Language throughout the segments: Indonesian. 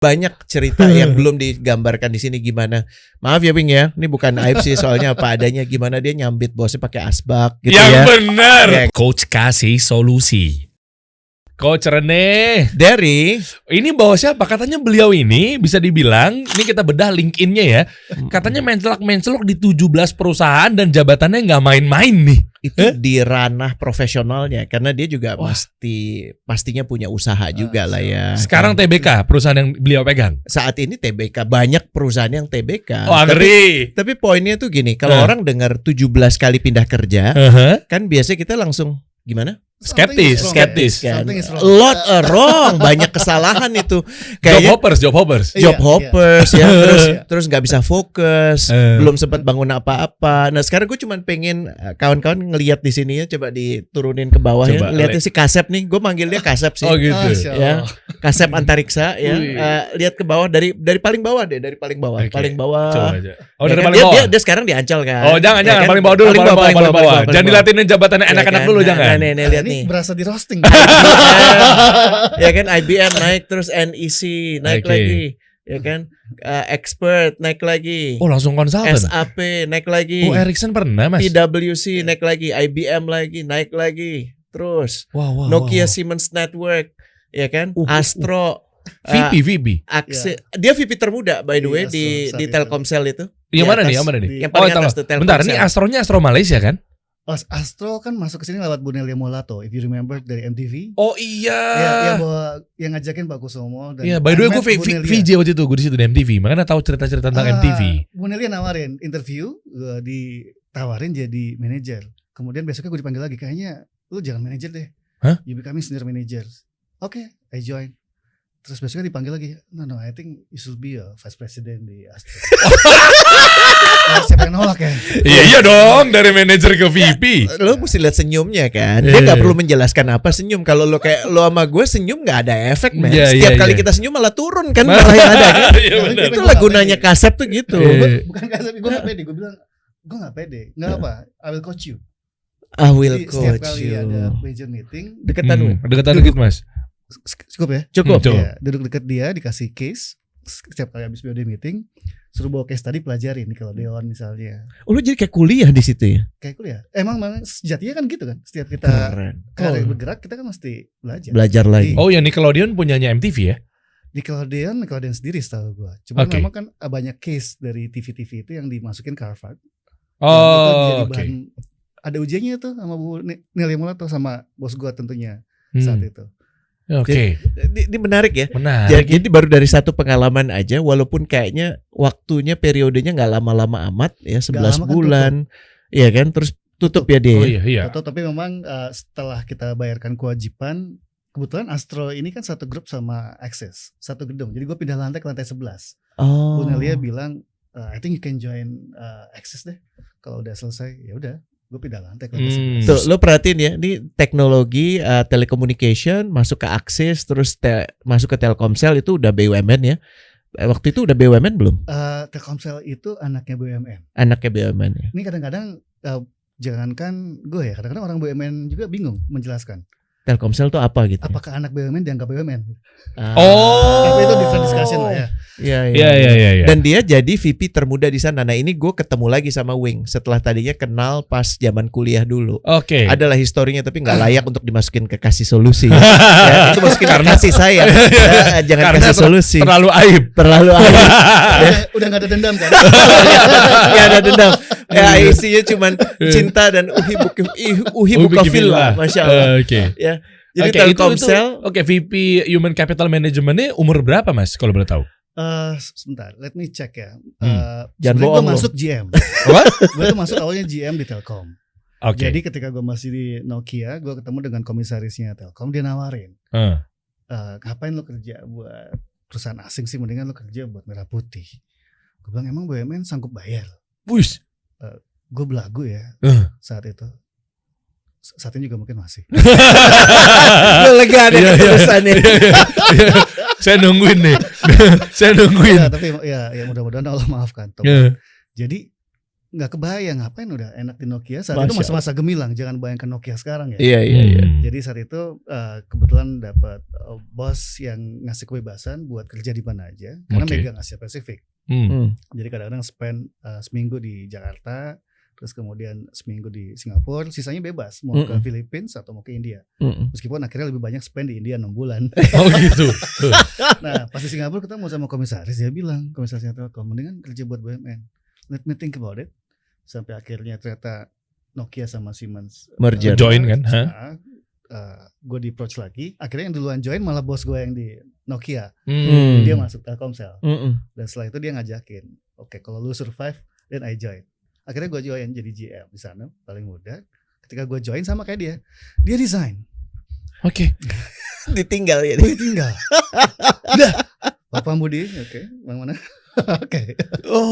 banyak cerita yang belum digambarkan di sini gimana. Maaf ya Bing ya, ini bukan aib sih soalnya apa adanya. Gimana dia nyambit bosnya pakai asbak gitu Yang ya. benar. Ya. Coach kasih solusi. Coach Rene, Dari ini bawa siapa? Katanya beliau ini bisa dibilang, ini kita bedah LinkedIn-nya ya. Katanya mencelok di 17 perusahaan dan jabatannya nggak main-main nih. itu di ranah profesionalnya karena dia juga pastinya punya usaha juga lah ya. Sekarang TBK, perusahaan yang beliau pegang. Saat ini TBK banyak perusahaan yang TBK. Oh, ngeri. Tapi poinnya tuh gini, kalau orang dengar 17 kali pindah kerja, kan biasanya kita langsung gimana? Skeptis. Kan. Lot wrong, banyak kesalahan itu. Kayaknya Job hoppers. Job hoppers ya, terus nggak bisa fokus, belum sempat bangun apa-apa. Nah sekarang gue cuma pengen kawan-kawan ngelihat di sini ya, coba diturunin ke bawah ya, lihatin si Kasep nih, gue manggil dia Kasep sih. Oh gitu. Ya, Kasep Antariksa ya, lihat ke bawah dari paling bawah deh, dari paling bawah, paling bawah. Coba aja. Oh ya dari kan? paling bawah. Dia sekarang di Ancol kan. Oh jangan ya kan? paling bawah dulu, paling bawah. Jangan dilatinin jabatannya enak-enak dulu, jangan. Nih lihat nih. Berasa di roasting. Ya kan, IBM naik, terus NEC naik lagi, ya kan, Expert naik lagi, Langsung konsultan. SAP naik lagi, Ericsson pernah Mas. PwC naik lagi, IBM lagi naik lagi, terus Nokia Siemens Network, ya kan, Astro, VP. Dia VP termuda by the way di Telkomsel itu. Yang mana nih? Yang paling atas tuh Telkomsel. Bentar, ini Astronya Astro Malaysia kan? Astro kan masuk ke sini lewat Bu Nelia Molato, if you remember, dari MTV. Oh iya. Yang ngajakin Pak Kusumo. Iya, by the way gue VJ waktu itu, gue di situ di MTV, makanya tahu cerita-cerita tentang MTV. Bu Nelia nawarin interview, gue ditawarin jadi manajer. Kemudian besoknya gue dipanggil lagi, kayaknya lu jangan manajer deh. You becoming senior manager. Oke, I join. Terus besoknya dipanggil lagi, no, I think you should be a vice president di Astro. Siapa yang nolak ya? Iya dong, dari manajer ke VP. Lo mesti lihat senyumnya kan. Dia gak perlu menjelaskan apa senyum. Kalau lo kayak lo sama gue senyum gak ada efek man. Setiap kali kita senyum malah turun kan, malah yang ada kan. Itulah gunanya Kasep tuh gitu. Bukan Kasep, gue gak pede. Gue bilang gue gak pede. Gak apa, I will coach you. I will coach you. Setiap kali ada major meeting, deketan dikit Mas. Cukup ya? Cukup. Ya, duduk dekat dia, dikasih case. Setiap kali habis BOD meeting, suruh bawa case tadi, pelajari nih kalau Dewan misalnya. Oh, lu jadi kayak kuliah di situ ya? Kayak kuliah. Emang sejatinya kan gitu kan. Setiap kita bergerak, kita kan mesti belajar lagi. Oh ya, Nickelodeon punyanya MTV ya? Nickelodeon sendiri setahu gue. Cuma memang kan banyak case dari TV-TV itu yang dimasukin ke Harvard. Oh, oke. Ada ujiannya tuh sama Bu Nelia Molato sama bos gue tentunya saat itu. Oke. Ini menarik ya. Menarik. Jadi baru dari satu pengalaman aja, walaupun kayaknya waktunya periodenya nggak lama-lama amat ya, 11 bulan. Iya kan, terus tutup ya dia. Oh iya. Tapi memang setelah kita bayarkan kewajiban, kebetulan Astro ini kan satu grup sama Access, satu gedung. Jadi gue pindah lantai ke lantai 11. Bu Nelia bilang, I think you can join Access deh. Kalau udah selesai, ya udah. Gue pindah lantai ke lantai 11. Tuh, lo perhatiin ya, ini teknologi telecommunication masuk ke Axis, terus masuk ke Telkomsel itu udah BUMN ya. Waktu itu udah BUMN belum? Telkomsel itu anaknya BUMN. Anaknya BUMN ya. Ini kadang-kadang jangankan gue ya, kadang-kadang orang BUMN juga bingung menjelaskan. Telkomsel itu apa gitu? Apakah anak BUMN dianggap BUMN? Tapi itu different discussion lah ya. Iya. Dan dia jadi VP termuda di sana. Nah ini gue ketemu lagi sama Wing setelah tadinya kenal pas zaman kuliah dulu. Oke. Adalah historinya tapi nggak layak untuk dimasukin ke kasih solusi. Ya, itu masukin karena kasih saya. Ya, jangan karena kasih solusi. Terlalu aib. Udah nggak ada dendam kan? Nggak ada dendam. Ya isinya cuman cinta dan uhibukafil lah, masya Allah. Oke. Ya. Jadi Telkomsel. Oke, VP Human Capital Management-nya umur berapa Mas kalau boleh tahu? Sebentar, let me check ya. Jangan bohong. Gue masuk GM. Gue tuh masuk awalnya GM di Telkom. Jadi ketika gue masih di Nokia, gue ketemu dengan komisarisnya Telkom, dia nawarin, ngapain lo kerja buat perusahaan asing sih, mendingan lo kerja buat Merah Putih. Gue bilang emang BUMN sanggup bayar. Wih. Gue belagu ya saat itu. Saat ini juga mungkin masih. Lega deh urusannya. Saya nungguin nih. Tapi ya mudah-mudahan Allah maafkan. Jadi nggak kebayang ngapain udah enak di Nokia saat itu masa-masa gemilang, jangan bayangkan Nokia sekarang ya. Iya. Jadi saat itu kebetulan dapat bos yang ngasih kebebasan buat kerja di mana aja karena megang Asia Pasifik. Jadi kadang-kadang spend seminggu di Jakarta, terus kemudian seminggu di Singapura, sisanya bebas mau ke Philippines atau mau ke India. Meskipun akhirnya lebih banyak spend di India 6 bulan. Oh gitu. Nah pas di Singapura ketemu sama komisaris, dia bilang komisarisnya Telkom mendingan kerja buat BUMN. Let me think about it. Sampai akhirnya ternyata Nokia sama Siemens merger, join kan? Gue di approach lagi. Akhirnya yang duluan join malah bos gue yang di Nokia. Dia masuk Telkomsel. Dan setelah itu dia ngajakin, oke, kalau lu survive, then I join. Akhirnya gue join jadi GM di sana, paling muda. Ketika gue join sama kayak dia resign. Oke. Ditinggal ya. Gue tinggal. Udah. Bapak Budi, oke, mana?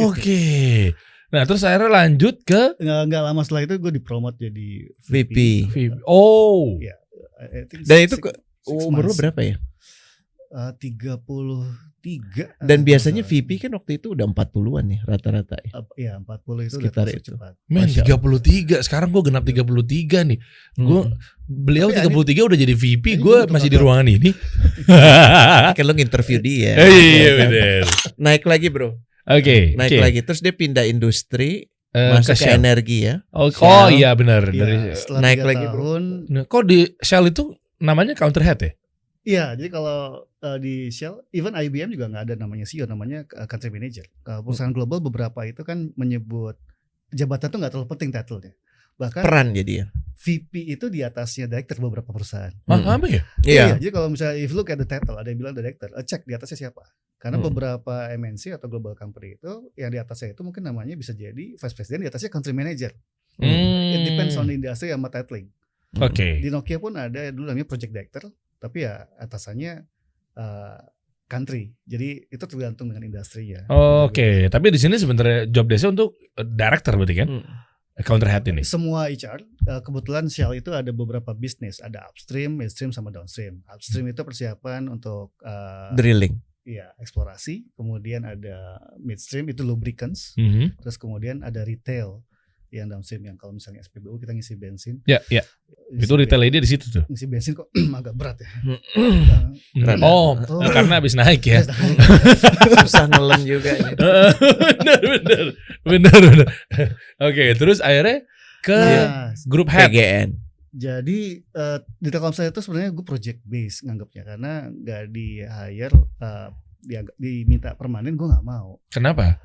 Oke. Nah terus akhirnya lanjut ke nggak lama setelah itu gue dipromot jadi VP. Oh. Ya. Dan itu umur lo berapa ya? 33. Dan biasanya VP kan waktu itu udah 40-an ya rata-rata ya. Iya 40 itu sekitar udah itu. Cepat. Men 33. Sekarang gue genap 33 nih. Beliau 33 udah jadi VP, gue masih di ruangan ini. Kalau interview dia. Iya benar. Naik lagi bro. Oke. Naik lagi. Terus dia pindah industri, masuk ke energi ya. Oh iya benar. Ya, naik lagi tahun, bro. Nah, kok di Shell itu namanya counter head ya? Iya, jadi kalau di Shell, even IBM juga nggak ada namanya CEO, namanya country manager. Perusahaan global beberapa itu kan menyebut jabatan tuh nggak terlalu penting title-nya. Bahkan peran jadi ya. VP itu di atasnya director beberapa perusahaan. Apa ya? Iya. Jadi kalau misalnya if you look at the title, ada yang bilang director, cek di atasnya siapa. Karena beberapa MNC atau global company itu yang di atasnya itu mungkin namanya bisa jadi vice president, di atasnya country manager. It depends on the industry sama titling. Oke. Di Nokia pun ada dulu namanya project director, tapi ya atasannya country. Jadi itu tergantung dengan industrinya. Oke. Tapi di sini sebenarnya job desk untuk director berarti kan? Counter head ini. Semua HR, kebetulan Shell itu ada beberapa bisnis, ada upstream, midstream sama downstream. Upstream itu persiapan untuk drilling. Iya, eksplorasi. Kemudian ada midstream itu lubricants. Terus kemudian ada retail yang downstream, yang kalau misalnya SPBU kita ngisi bensin. Ya. Itu retail ID di situ tuh. Ngisi bensin kok agak berat ya. Karena habis naik ya. Susah nelen juga. Bener. Oke, terus akhirnya ke grup head. PGN. Jadi di Telkomsel itu sebenarnya gue project base nganggapnya, karena nggak di hire, diminta permanen gue nggak mau. Kenapa?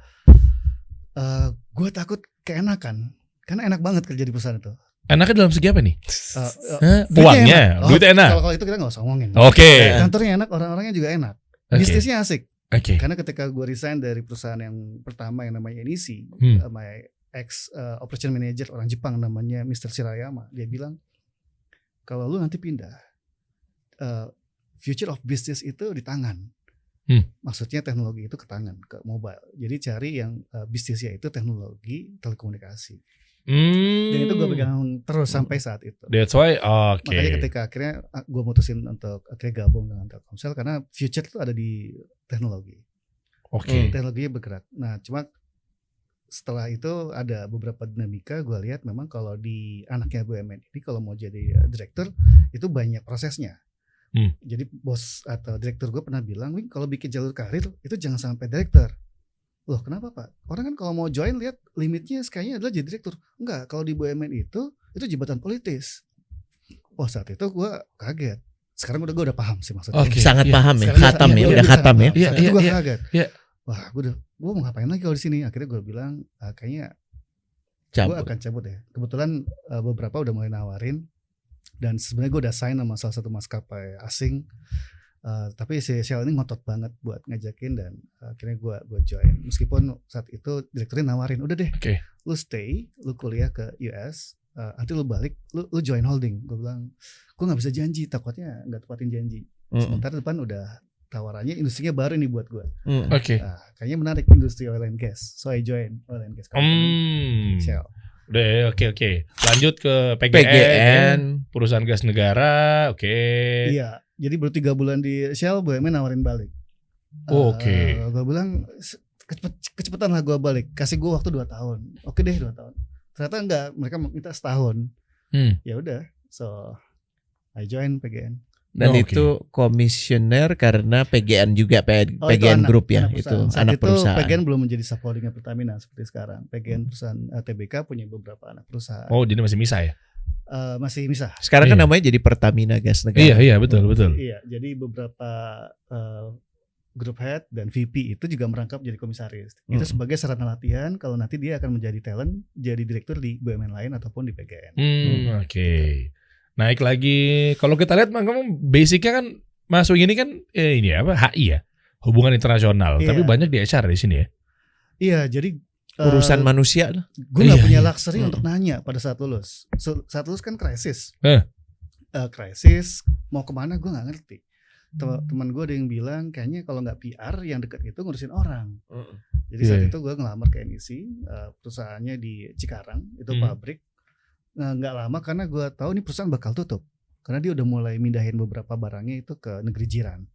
Gue takut keenakan, karena enak banget kerja di perusahaan itu. Enaknya dalam segi apa nih? Uangnya, duitnya enak. Kalau itu kita nggak usah ngomongin. Oke. Kantornya enak, orang-orangnya juga enak. Bisnisnya asik. Karena ketika gue resign dari perusahaan yang pertama yang namanya NEC, my ex operation manager orang Jepang namanya Mr. Shirayama, dia bilang kalau lu nanti pindah, future of business itu di tangan. Maksudnya teknologi itu ke tangan, ke mobile. Jadi cari yang bisnisnya itu teknologi telekomunikasi. Dan itu gue pegang terus sampai saat itu. That's why, makanya ketika akhirnya gue mutusin untuk akhirnya gabung dengan Telkomsel, karena future itu ada di teknologi. Teknologinya bergerak. Nah, cuma setelah itu ada beberapa dinamika. Gue lihat memang kalau di anaknya BUMN ini kalau mau jadi direktur itu banyak prosesnya. Jadi bos atau direktur gue pernah bilang, Wing, kalau bikin jalur karir itu jangan sampai direktur. Loh kenapa Pak? Orang kan kalau mau join lihat limitnya kayaknya adalah jadi direktur. Enggak, kalau di BUMN itu jabatan politis. Oh saat itu gue kaget. Sekarang gue udah paham sih maksudnya. Sangat paham ya, khatam ya, udah khatam ya. Saat itu gue kaget. Wah gue mau ngapain lagi kalau di sini? Akhirnya gue bilang kayaknya gue akan cabut ya. Kebetulan beberapa udah mulai nawarin. Dan sebenarnya gue udah sign sama salah satu maskapai asing, tapi si Shell ini ngotot banget buat ngajakin, dan akhirnya gue join. Meskipun saat itu direkturnya nawarin, udah deh, lu stay, lu kuliah ke US, nanti lu balik, lu join holding. Gue bilang, gue nggak bisa janji, takutnya nggak tepatin janji. Sementara depan udah tawarannya, industrinya baru nih buat gue. Kayaknya menarik industri oil and gas, so I join oil and gas company, Shell. Udah, oke. Lanjut ke PGN, perusahaan gas negara, Iya, jadi baru 3 bulan di Shell, BUMN nawarin balik. Gue bilang Kecepatan lah gue balik. Kasih gue waktu 2 tahun. Oke deh 2 tahun. Ternyata enggak, mereka minta setahun. Ya udah, so I join PGN. Dan itu komisioner karena PGN juga, PGN Group ya, itu anak perusahaan. PGN belum menjadi subholdingnya Pertamina seperti sekarang. PGN perusahaan TBK punya beberapa anak perusahaan. Oh, jadi masih misah ya? Masih misah. Sekarang kan namanya jadi Pertamina Gas Negara. Iya, betul. Iya, jadi beberapa group head dan VP itu juga merangkap jadi komisaris. Itu sebagai sarana latihan kalau nanti dia akan menjadi talent, jadi direktur di BUMN lain ataupun di PGN. Oke. Naik lagi. Kalau kita lihat kamu basicnya kan masuk ini kan ini apa HI ya, hubungan internasional. Iya. Tapi banyak di HR di sini ya. Iya, jadi urusan manusia lah. Gue nggak punya luxury untuk nanya pada saat lulus. Saat lulus kan krisis. Krisis mau kemana gue nggak ngerti. Teman gue ada yang bilang kayaknya kalau nggak PR yang dekat itu ngurusin orang. Jadi saat itu gue ngelamar ke NEC, perusahaannya di Cikarang, itu pabrik. Nggak lama karena gue tahu ini perusahaan bakal tutup karena dia udah mulai mindahin beberapa barangnya itu ke negeri jiran.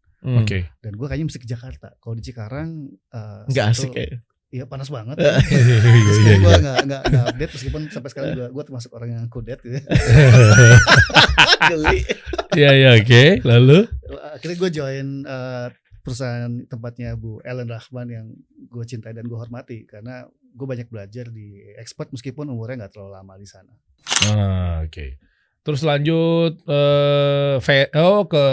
Dan gue kayaknya mesti ke Jakarta. Kalau di Cikarang nggak asik kayak. Iya panas banget. Gue nggak update meskipun sampai sekarang gue termasuk orang yang kudet gitu. Geli. Iya oke. Lalu akhirnya gue join perusahaan tempatnya Bu Ellen Rahman yang gue cintai dan gue hormati karena gue banyak belajar di expert meskipun umurnya nggak terlalu lama di sana. Oke. Terus lanjut ke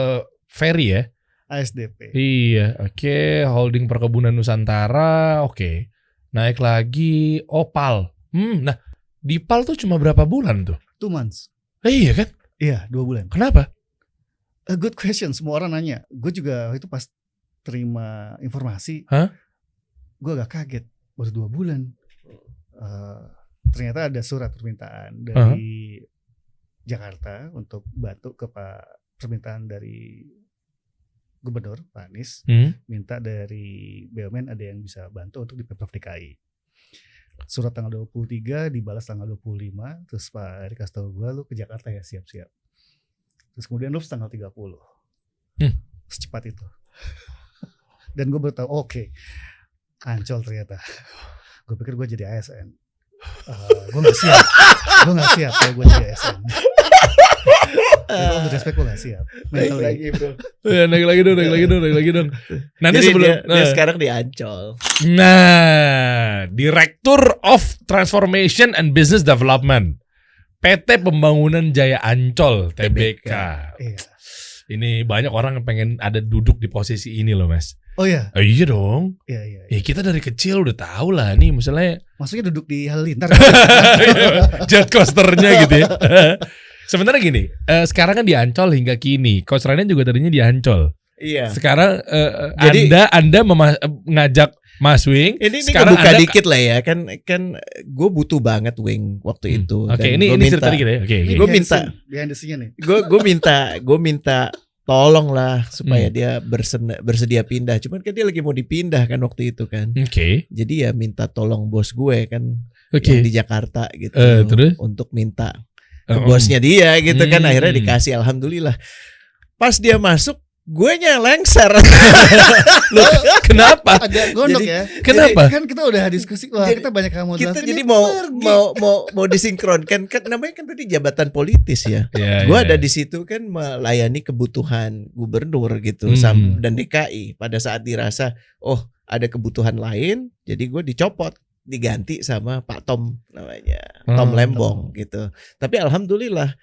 Ferry ya. ASDP. Iya, oke. Holding Perkebunan Nusantara, oke. Naik lagi Opal. Nah di PAL tuh cuma berapa bulan tuh? 2 months. Iya kan? Iya 2 bulan. Kenapa? A good question. Semua orang nanya. Gue juga itu pas terima informasi, gue agak kaget. Baru 2 bulan. Ternyata ada surat permintaan dari Jakarta untuk bantu ke permintaan dari Gubernur Pak Anies, minta dari BUMN ada yang bisa bantu untuk di Pemprov DKI. Surat tanggal 23 dibalas tanggal 25, terus Pak Erick kasih tahu gue, lu ke Jakarta ya, siap-siap. Terus kemudian lu tanggal 30. Secepat itu. Dan gue baru tahu, oke, Ancol ternyata. Gue pikir gue jadi ASN. Gue gak siap. Gue gak siap kalau gue jadi ASN. Kalau respect gue gak siap. Naik lagi bro. Naik lagi dong. Nanti jadi sebelum dia sekarang di Ancol. Nah, Director of Transformation and Business Development, PT Pembangunan Jaya Ancol TBK. Iya. Ini banyak orang yang pengen ada duduk di posisi ini loh mas. Oh iya? Iya dong. Iya. Ya kita dari kecil udah tahu lah nih misalnya. Maksudnya duduk di Halilintar. Jet coasternya gitu ya. Sebenarnya gini, sekarang kan di Ancol hingga kini. Coach Ryan juga tadinya di Ancol. Iya. Sekarang Jadi, Anda ngajak Mas Wing. Ini kebuka dikit lah ya, kan gue butuh banget Wing waktu itu. Oke, ini cerita dikit ya. Oke. Gue minta behind the scene nih. Gue minta tolong lah supaya dia bersedia pindah. Cuman kan dia lagi mau dipindah kan waktu itu kan. Oke. Jadi ya minta tolong bos gue kan yang di Jakarta gitu terus? untuk minta ke bosnya dia gitu kan. Akhirnya dikasih, alhamdulillah. Pas dia masuk, gue nya lengser. Loh, kenapa? Agak gondok jadi, ya. Kenapa? Jadi, kan kita udah diskusi. Wah, kita banyak yang mau kita jadi mau disinkronkan kan, namanya kan tadi jabatan politis ya. Gue ada di situ kan melayani kebutuhan gubernur gitu dan DKI. Pada saat dirasa ada kebutuhan lain, jadi gue dicopot, diganti sama Pak Tom namanya, Tom Lembong gitu. Tapi alhamdulillah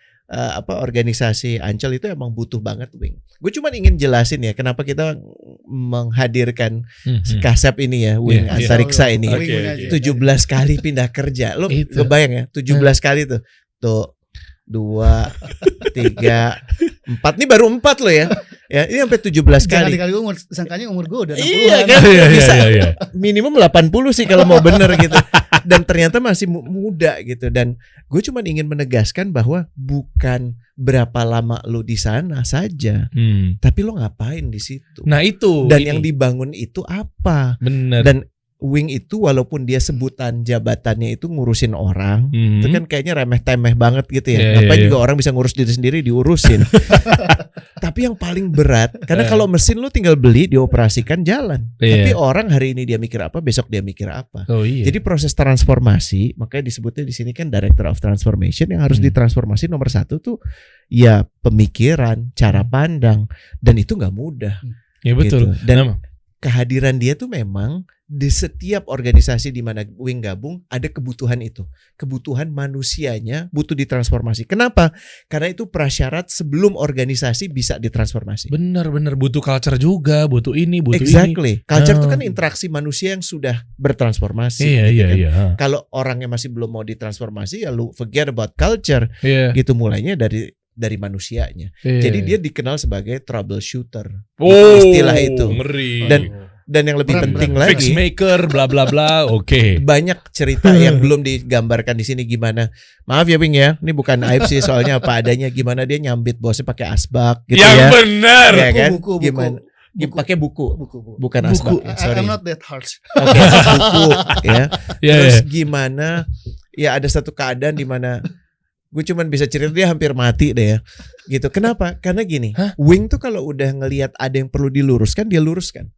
organisasi Ancol itu emang butuh banget Wing. Gue cuma ingin jelasin ya kenapa kita menghadirkan si Kasep ini ya, Wing Antariksa ini. 17 kali pindah kerja. Lo kebayang ya, 17 kali tuh. Tuh 2, 3, 4. Ini baru 4 loh ya. Ya, ini sampai 17 kali. Jangan dikali umur, sangkanya umur gue udah 60-an. Iya kan, bisa. Minimum 80 sih kalau mau bener gitu. Dan ternyata masih muda gitu. Dan gue cuma ingin menegaskan bahwa bukan berapa lama lo di sana saja, tapi lo ngapain di situ. Nah itu. Dan yang dibangun itu apa? Bener. Dan Wing itu walaupun dia sebutan jabatannya itu ngurusin orang, itu kan kayaknya remeh-temeh banget gitu ya. Ngapain juga orang bisa ngurus diri sendiri diurusin. Tapi yang paling berat, karena kalau mesin lu tinggal beli, dioperasikan, jalan. Tapi orang hari ini dia mikir apa, besok dia mikir apa. Jadi proses transformasi, makanya disebutnya di sini kan Director of Transformation, yang harus ditransformasi nomor 1 tuh ya pemikiran, cara pandang, dan itu nggak mudah. Ya betul. Gitu. Dan kehadiran dia tuh memang di setiap organisasi di mana Wing gabung ada kebutuhan itu. Kebutuhan manusianya butuh ditransformasi. Kenapa? Karena itu prasyarat sebelum organisasi bisa ditransformasi. Benar butuh culture juga, butuh ini, butuh ini. Culture itu kan interaksi manusia yang sudah bertransformasi. Kan? Kalau orangnya masih belum mau ditransformasi, ya lu forget about culture. Gitu mulainya dari manusianya. Jadi dia dikenal sebagai troubleshooter. Istilah itu. Ngeri. Dan yang lebih penting lagi, fix maker, bla bla bla. Oke. Banyak cerita yang belum digambarkan di sini gimana. Maaf ya Wing ya, ini bukan aib sih soalnya apa adanya. Gimana dia nyambit bosnya pakai asbak gitu yang ya. Yang benar. Ya kan? Gimana? Pakai buku. Bukan asbak. Sorry. I'm not that harsh. Oke, buku ya. Terus gimana? Ya ada satu keadaan di mana gue cuman bisa cerita dia hampir mati deh ya. Gitu. Kenapa? Karena gini, Wing tuh kalau udah ngelihat ada yang perlu diluruskan, dia luruskan.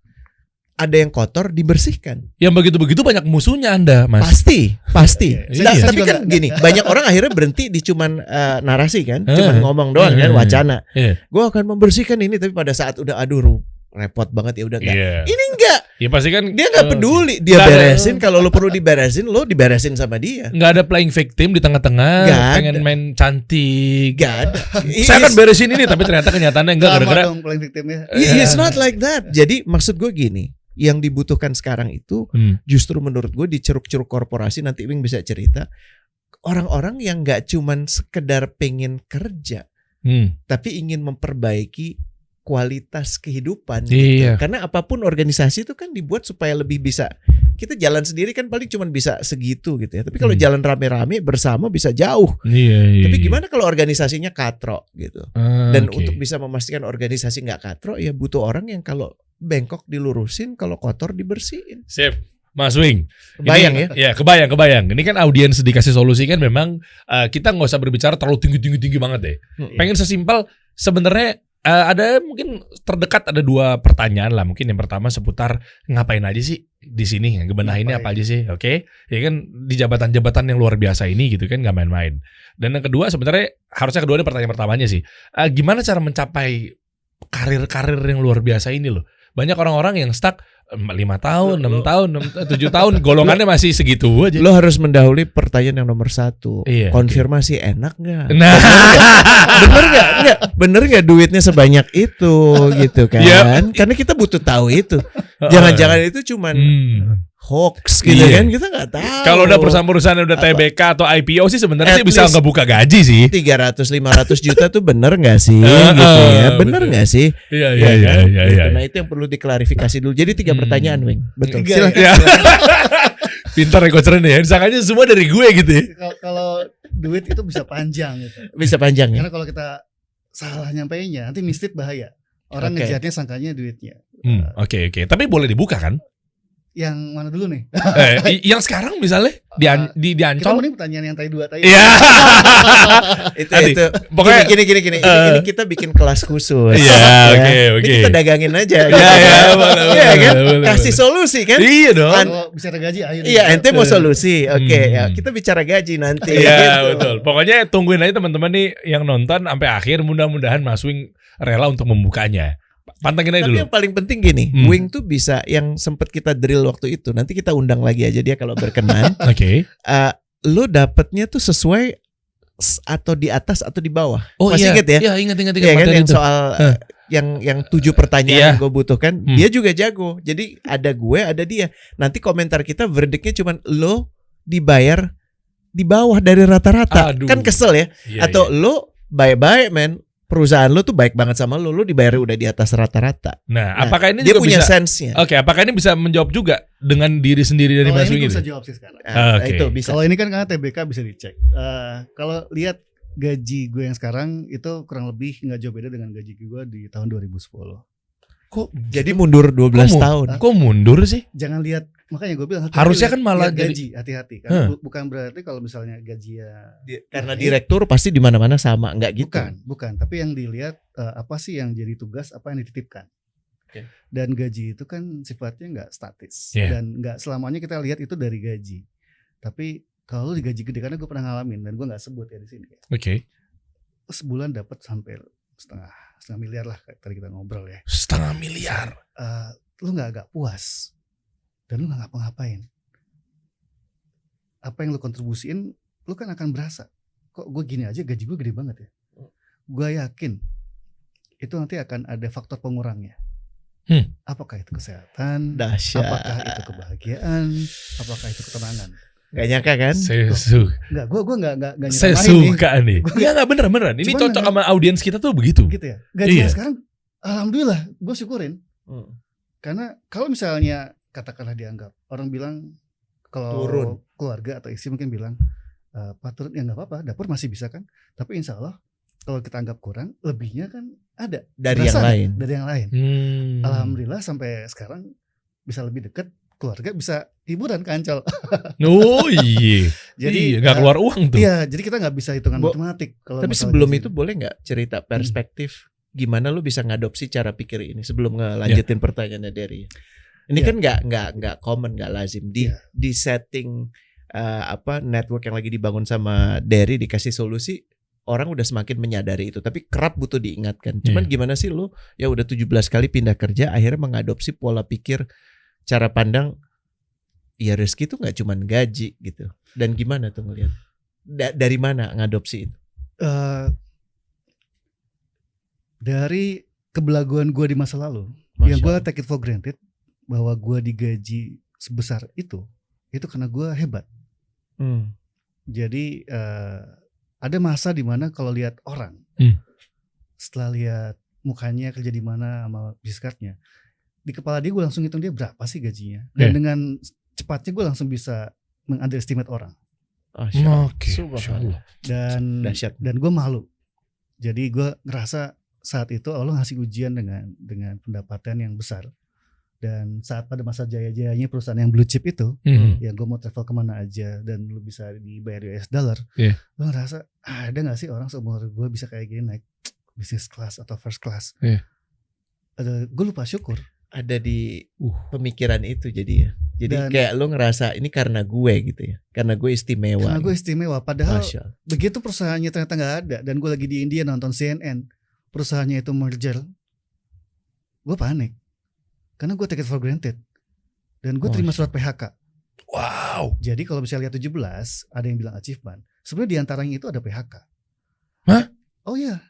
Ada yang kotor dibersihkan. Yang begitu-begitu banyak musuhnya Anda, Mas. Pasti. Tapi kan gini, banyak orang akhirnya berhenti di cuman narasi kan, cuman ngomong doang kan, wacana. Gue akan membersihkan ini, tapi pada saat udah repot banget ya udah enggak. Ini enggak. Ya pasti kan dia enggak peduli, dia beresin kalau lo perlu diberesin, lo diberesin sama dia. Enggak ada playing victim di tengah-tengah, pengen main cantik. Enggak ada. Saya akan beresin ini tapi ternyata kenyataannya enggak gara-gara playing victimnya. It's not like that. Jadi maksud gue gini, yang dibutuhkan sekarang itu justru menurut gue di ceruk-ceruk korporasi, nanti Wing bisa cerita, orang-orang yang nggak cuman sekedar pengen kerja, tapi ingin memperbaiki kualitas kehidupan gitu. Karena apapun organisasi itu kan dibuat supaya lebih bisa, kita jalan sendiri kan paling cuman bisa segitu gitu ya. Tapi kalau jalan rame-rame bersama bisa jauh. Tapi gimana kalau organisasinya katrok gitu. Dan untuk bisa memastikan organisasi nggak katrok, ya butuh orang yang kalau bengkok dilurusin, kalau kotor dibersihin. Sip. Mas Wing, kebayang ini, ya? Kebayang. Ini kan audiens dikasih solusi kan memang kita nggak usah berbicara terlalu tinggi banget deh. Pengen sesimpel sebenarnya. Ada mungkin terdekat ada 2 pertanyaan lah. Mungkin yang pertama seputar ngapain aja sih di sini, ngebenahinnya apa aja sih, oke? Ya kan di jabatan-jabatan yang luar biasa ini gitu kan, nggak main-main. Dan yang kedua sebenarnya harusnya kedua pertanyaan pertamanya sih, gimana cara mencapai karir yang luar biasa ini loh? Banyak orang-orang yang stuck 5 tahun, 6 tahun, 7 tahun, golongannya masih segitu aja. Lo harus mendahului pertanyaan yang nomor 1. Konfirmasi enak nggak? Nah, bener nggak duitnya sebanyak itu gitu kan? Karena kita butuh tahu itu. Jangan-jangan itu cuman hoax gitu kan, kita nggak tahu. Kalau udah perusahaan-perusahaan udah TBK atau IPO sih sebenarnya sih bisa ngebuka gaji sih. 300-500 juta tuh bener nggak sih? Gitu ya, bener nggak sih? Iya. Nah itu yang perlu diklarifikasi dulu. Jadi 3 pertanyaan, Wing. Betul. Silakan. Pintar ya coachernya ya. Disangkanya semua dari gue gitu ya. Kalau duit itu bisa panjang gitu. Bisa panjang ya. Karena kalau kita salah nyampainya nanti mislead bahaya. Orang ngejarnya sangkanya duitnya. Oke. Tapi boleh dibuka kan? Yang mana dulu nih? Yang sekarang misalnya diancol. Kita mau nih pertanyaan yang tadi 2 tadi. Iya. itu. Pokoknya gini. Ini kita bikin kelas khusus. Iya, oke. Kita dagangin aja. Iya, kan? Kasih solusi kan? Iya dong. Kalau bicara gaji ayo. Iya, ente mau solusi. Oke, ya kita bicara gaji nanti. Iya, betul. Pokoknya tungguin aja teman-teman nih yang nonton sampai akhir, mudah-mudahan Mas Wing rela untuk membukanya. Pantengin aja dulu. Tapi yang paling penting gini, Wing tuh bisa yang sempat kita drill waktu itu. Nanti kita undang lagi aja dia kalau berkenan. Oke. Lo dapetnya tuh sesuai atau di atas atau di bawah. Masih inget ya? Iya, ingat. Iya kan yang soal yang 7 pertanyaan yang gue butuhkan, dia juga jago. Jadi ada gue, ada dia. Nanti komentar kita verdictnya cuman lo dibayar di bawah dari rata-rata. Kan kesel ya? Atau lo baik-baik men. Perusahaan lo tuh baik banget sama lo dibayar udah di atas rata-rata. Nah, apakah ini dia juga punya bisa, sense-nya? Oke, apakah ini bisa menjawab juga dengan diri sendiri dari Mas Wing ini? Bisa jawab sih sekarang. Itu bisa. Kalau ini kan karena TBK bisa dicek. Kalau lihat gaji gue yang sekarang itu kurang lebih nggak jauh beda dengan gaji gue di tahun 2010. Kok jadi mundur 12 tahun? Kok mundur sih? Jangan lihat, makanya gue bilang harusnya kan malah gaji, hati-hati. Karena bukan berarti kalau misalnya gaji karena direktur pasti di mana-mana sama, enggak gitu. Bukan. Tapi yang dilihat apa sih yang jadi tugas, apa yang dititipkan. Okay. Dan gaji itu kan sifatnya nggak statis dan nggak selamanya kita lihat itu dari gaji. Tapi kalau lu digaji gede, karena gue pernah ngalamin dan gue nggak sebut ya di sini. Oke. Sebulan dapat sampai setengah miliar lah, tadi kita ngobrol ya. Setengah miliar. Lu nggak agak puas dan lu nggak ngapa-ngapain. Apa yang lu kontribusiin, lu kan akan berasa. Kok gue gini aja gaji gue gede banget ya. Gue yakin itu nanti akan ada faktor pengurangnya. Apakah itu kesehatan? Dahsyat. Apakah itu kebahagiaan? Apakah itu ketenangan? Gak nyangka kan? Enggak, gue enggak saya suka nih. Enggak beneran. Ini cocok sama audiens kita tuh begitu. Gitu ya. Gajinya sekarang alhamdulillah gue syukurin. Karena kalau misalnya katakanlah dianggap orang bilang kalau turun, keluarga atau istri mungkin bilang Pak turun, ya enggak apa-apa, dapur masih bisa kan. Tapi insya Allah kalau kita anggap kurang, lebihnya kan ada dari yang lain. Alhamdulillah sampai sekarang bisa lebih dekat. Keluarga bisa hiburan ke Ancol. Oh iya. Jadi nggak keluar uang tuh. Iya, jadi kita nggak bisa hitungan matematik. Tapi sebelum itu boleh nggak cerita perspektif gimana lu bisa ngadopsi cara pikir ini sebelum ngelanjutin pertanyaannya Derry. Ini kan nggak common, nggak lazim di setting network yang lagi dibangun sama Derry, dikasih solusi, orang udah semakin menyadari itu. Tapi kerap butuh diingatkan. Cuman gimana sih lu ya udah 17 kali pindah kerja akhirnya mengadopsi pola pikir, cara pandang, ya rezeki itu nggak cuman gaji gitu. Dan gimana tuh ngelihat? Dari mana ngadopsi itu? Dari kebelaguan gue di masa lalu, yang gue take it for granted bahwa gue digaji sebesar itu karena gue hebat. Jadi ada masa dimana kalau lihat orang, setelah lihat mukanya kerja di mana sama bisnisnya, di kepala dia gue langsung hitung dia berapa sih gajinya, dan dengan cepatnya gue langsung bisa mengunderestimate orang. Dan gue malu. Jadi gue ngerasa saat itu Allah ngasih ujian dengan pendapatan yang besar. Dan saat pada masa jaya-jayanya perusahaan yang blue chip itu, ya gue mau travel kemana aja dan lu bisa dibayar US dollar, gue ngerasa ada nggak sih orang seumur gue bisa kayak gini naik business class atau first class. Gue lupa syukur. Ada di pemikiran itu jadi kayak lu ngerasa ini karena gue gitu ya, karena gue istimewa. Karena gue istimewa, padahal begitu perusahaannya ternyata nggak ada, dan gue lagi di India nonton CNN, perusahaannya itu merger, gue panik karena gue take it for granted dan gue terima surat PHK. Wow. Jadi kalau misalnya lihat 17 ada yang bilang achievement, sebenarnya diantaranya itu ada PHK. Hah? Oh iya.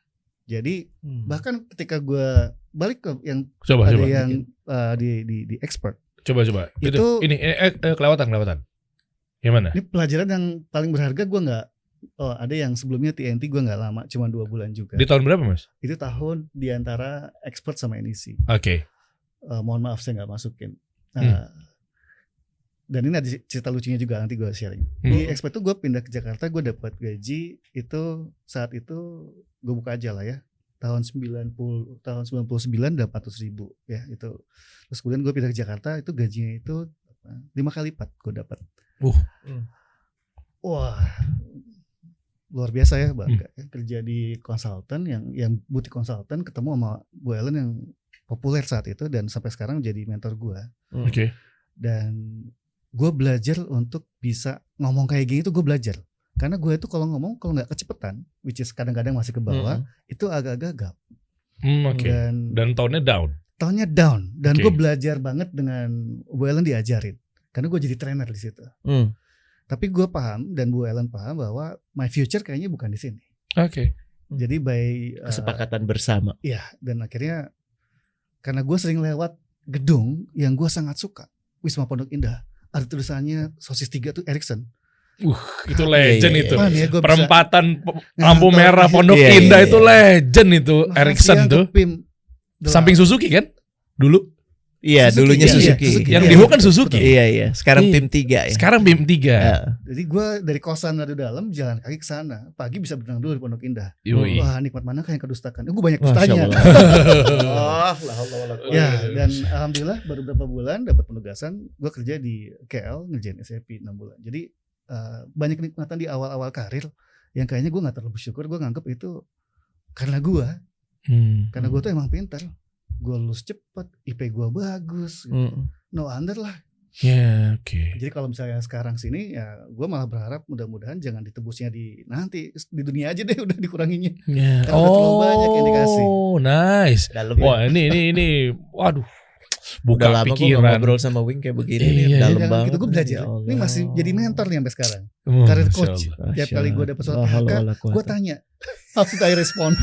Jadi bahkan ketika gue balik ke yang yang di expert. Coba. Itu ini kelewatan. Yang mana? Ini pelajaran yang paling berharga. Gue nggak. Ada yang sebelumnya TNT gue nggak lama, cuma 2 bulan juga. Di tahun berapa Mas? Itu tahun diantara expert sama NEC. Oke. Mohon maaf saya nggak masukin. Dan ini ada cerita lucunya juga, nanti gue sharing. Di expert itu gue pindah ke Jakarta, gue dapat gaji itu saat itu gue buka aja lah ya, tahun 99 800.000 ya itu. Terus kemudian gue pindah ke Jakarta, itu gajinya itu 5 kali lipat gue dapat. Wah, luar biasa ya Bang. Kerja di konsultan yang boutique konsultan, ketemu sama Bu Ellen yang populer saat itu dan sampai sekarang jadi mentor gue. Oke. Dan gue belajar untuk bisa ngomong kayak gini, itu gue belajar. Karena gue itu kalau ngomong, kalau nggak kecepetan, which is kadang-kadang masih ke bawah, itu agak gagap. Dan tone-nya down. Dan gue belajar banget dengan Bu Ellen, diajarin. Karena gue jadi trainer di situ. Tapi gue paham dan Bu Ellen paham bahwa my future kayaknya bukan di sini. Jadi by kesepakatan bersama. Iya, dan akhirnya karena gue sering lewat gedung yang gue sangat suka, Wisma Pondok Indah, ada tulisannya sosis 3 tuh Ericsson. Itu legend itu. Perempatan lampu merah Pondok Indah itu legend itu. Ericsson tuh. Samping Suzuki kan? Dulu. Iya, dulunya Suzuki. Yang di Ho kan Suzuki. Iya. Sekarang BIM 3 ya. Sekarang BIM 3. Jadi gue dari kosan dari dalam jalan kaki ke sana. Pagi bisa berenang dulu di Pondok Indah. Yui. Wah, nikmat mana yang kedustakan. Gue banyak dustanya. Ya, dan alhamdulillah baru beberapa bulan dapat penugasan. Gue kerja di KL ngerjain SAP 6 bulan. Jadi banyak kenikmatan di awal-awal karir yang kayaknya gue nggak terlalu bersyukur. Gue nganggep itu karena gue. Karena gue tuh emang pintar. Gue lulus cepet, IP gue bagus, gitu. No wonder lah. Oke. Jadi kalau misalnya sekarang sini ya gue malah berharap mudah-mudahan jangan ditebusnya di nanti di dunia aja deh udah dikuranginya. Karena udah terlalu banyak yang dikasih. Nice. Wah ini waduh. Buka udah lama pikiran. Gue ngobrol sama Wing kayak begini nih, dalam banget. Gitu gue belajar. Ini masih jadi mentor nih sampai sekarang. Karir coach. Tiap kali gue dapet suatu PHK, gue tanya, how should I respond?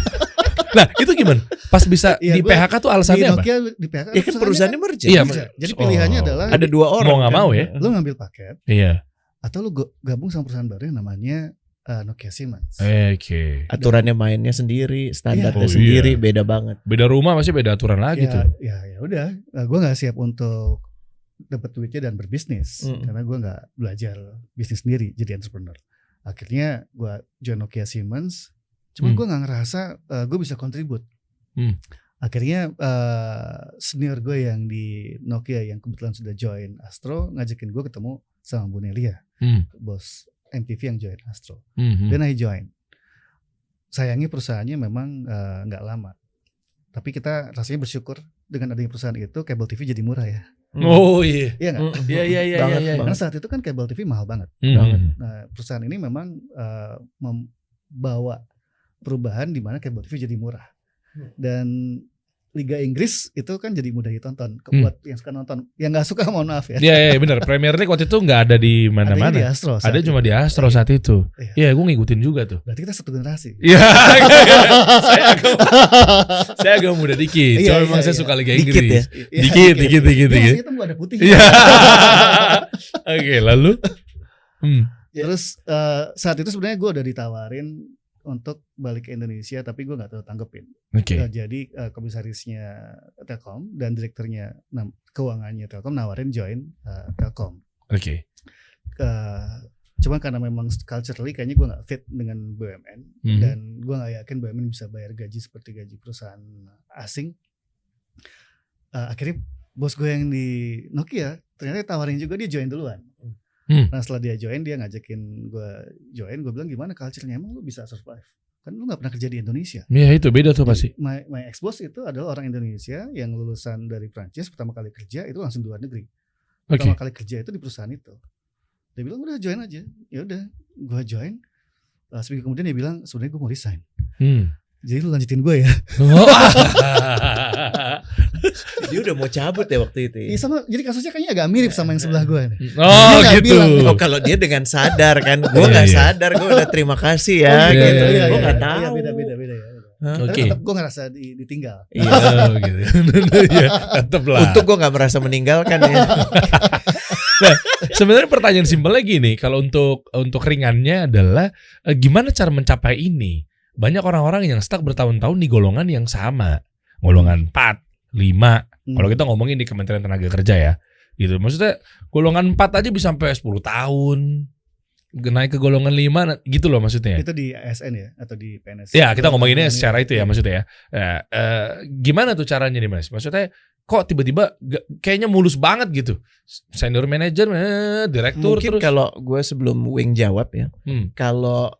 Nah itu gimana? Pas bisa di PHK tuh alasannya apa? Di PHK ya kan perusahaannya merger. Iya. Jadi pilihannya adalah ada 2 orang. Mau nggak mau ya? Lo ngambil paket. Iya. Atau lo gabung sama perusahaan baru yang namanya Nokia Siemens. Oke. Aturannya mainnya sendiri, standarnya sendiri, beda banget. Beda rumah masih beda aturan lagi tuh. Ya udah. Gue nggak siap untuk dapat duitnya dan berbisnis karena gue nggak belajar bisnis sendiri jadi entrepreneur. Akhirnya gue join Nokia Siemens. Cuman gue gak ngerasa gue bisa kontribut. Akhirnya senior gue yang di Nokia yang kebetulan sudah join Astro ngajakin gue ketemu sama Bu Nelia, bos MTV yang join Astro. Dan I join. Sayangnya perusahaannya memang gak lama. Tapi kita rasanya bersyukur dengan adanya perusahaan itu kabel TV jadi murah ya. Oh iya. Iya gak? Iya. Karena saat itu kan kabel TV mahal banget. Nah, perusahaan ini memang membawa perubahan di mana kabel TV jadi murah. Dan Liga Inggris itu kan jadi mudah ditonton. Buat yang suka nonton, yang nggak suka mohon maaf ya. Iya benar. Premier League waktu itu nggak ada di mana-mana. Ada di Astro. Ada cuma di Astro saat itu. Iya, gue ngikutin juga tuh. Berarti kita satu generasi. Iya. saya agak muda dikit. Cuma memang saya suka Liga Inggris. Dikit. Maksudnya itu ada putih. Iya. Oke, lalu. Terus saat itu sebenarnya gue udah ditawarin untuk balik ke Indonesia tapi gue nggak tahu tanggepin. Jadi komisarisnya Telkom dan direkturnya keuangannya Telkom nawarin join Telkom. Cuma karena memang culturally kayaknya gue nggak fit dengan BUMN dan gue nggak yakin BUMN bisa bayar gaji seperti gaji perusahaan asing. Akhirnya bos gue yang di Nokia ternyata tawarin juga, dia join duluan. Nah setelah dia join, dia ngajakin gue join. Gue bilang gimana culture-nya, emang lu bisa survive? Kan lu gak pernah kerja di Indonesia. Iya itu beda tuh pasti. My ex-boss itu adalah orang Indonesia yang lulusan dari Prancis, pertama kali kerja itu langsung di luar negeri. Pertama kali kerja itu di perusahaan itu. Dia bilang udah join aja. Ya udah, gue join. Seminggu kemudian dia bilang sebenarnya gue mau resign. Jadi lu lanjutin gue ya. Dia udah mau cabut ya waktu itu. Iya sama, jadi kasusnya kayaknya agak mirip sama yang sebelah gue. Oh gitu. Oh kalau dia dengan sadar kan, gue nggak sadar, gue udah terima kasih ya. Gitu. Gue nggak tahu. Beda ya. Tapi tetap gue ngerasa ditinggal. Iya gitu. Tetap lah. Untuk gue nggak merasa meninggalkan ya. Nah, sebenarnya pertanyaan simpel lagi nih, kalau untuk ringannya adalah gimana cara mencapai ini? Banyak orang-orang yang stuck bertahun-tahun di golongan yang sama, golongan 4, 5. Kalau kita ngomongin di Kementerian Tenaga Kerja ya, gitu. Maksudnya golongan 4 aja bisa sampai 10 tahun, naik ke golongan 5 gitu loh maksudnya. Itu di ASN ya atau di PNS? Ya kita ngomonginnya secara itu ya maksudnya ya. Gimana tuh caranya nih Mas? Maksudnya kok tiba-tiba kayaknya mulus banget gitu, senior manager, direktur. Mungkin terus. Kalau gue sebelum Wing jawab ya, kalau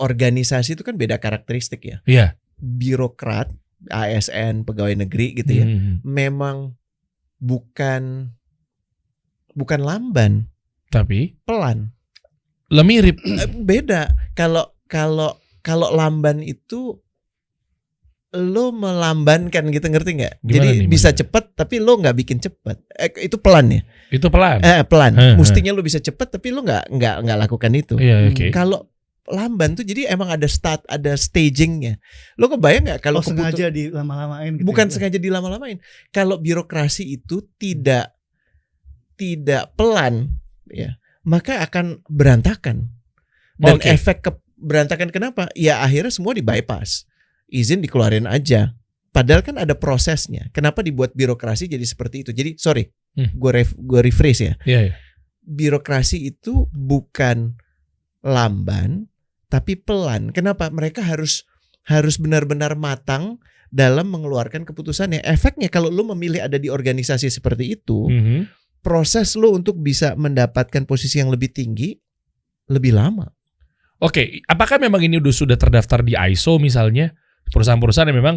organisasi itu kan beda karakteristik ya. Iya. Birokrat, ASN, pegawai negeri gitu ya. Memang bukan lamban, tapi pelan. Lah mirip. Beda. Kalau lamban itu lo melambankan gitu, ngerti nggak? Jadi bisa cepet tapi lo nggak bikin cepet. Itu pelan ya. Itu pelan. Pelan. Mestinya lo bisa cepet tapi lo nggak lakukan itu. Iya, okay. Kalau lamban tuh jadi emang ada stagingnya. Lo kebayang nggak kalau sengaja dilama-lamain? Gitu bukan sengaja dilama-lamain. Kalau birokrasi itu tidak pelan, ya maka akan berantakan. Dan efek berantakan kenapa? Ya akhirnya semua di bypass, izin dikeluarin aja, Padahal kan ada prosesnya. Kenapa dibuat birokrasi jadi seperti itu? Jadi sorry, gue rephrase ya. Yeah. Birokrasi itu bukan lamban, tapi pelan. Kenapa? Mereka harus benar-benar matang dalam mengeluarkan keputusannya. Efeknya kalau lu memilih ada di organisasi seperti itu, proses lu untuk bisa mendapatkan posisi yang lebih tinggi lebih lama. Oke, apakah memang ini sudah terdaftar di ISO misalnya? Perusahaan-perusahaan yang memang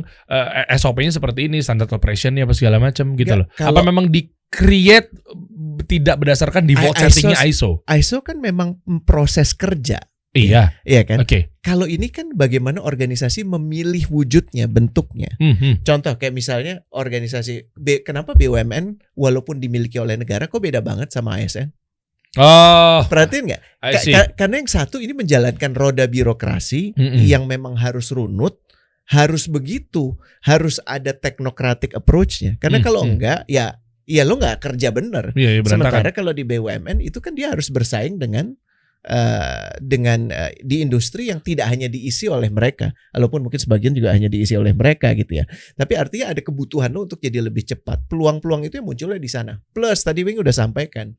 SOP-nya seperti ini, standard operation-nya apa segala macam gitu loh. Apa memang di-create tidak berdasarkan default setting-nya ISO? ISO kan memang proses kerja. Iya. Iya kan? Oke. Kalau ini kan bagaimana organisasi memilih wujudnya, bentuknya. Contoh kayak misalnya organisasi kenapa BUMN walaupun dimiliki oleh negara kok beda banget sama ASN? Oh, perhatiin nggak? Karena yang satu ini menjalankan roda birokrasi yang memang harus runut, harus begitu, harus ada technocratic approach-nya. Karena kalau enggak, ya lo nggak kerja bener. Sementara kalau di BUMN itu kan dia harus bersaing dengan di industri yang tidak hanya diisi oleh mereka, walaupun mungkin sebagian juga hanya diisi oleh mereka gitu ya. Tapi artinya ada kebutuhan lo untuk jadi lebih cepat. Peluang-peluang itu yang munculnya di sana. Plus tadi Wing udah sampaikan.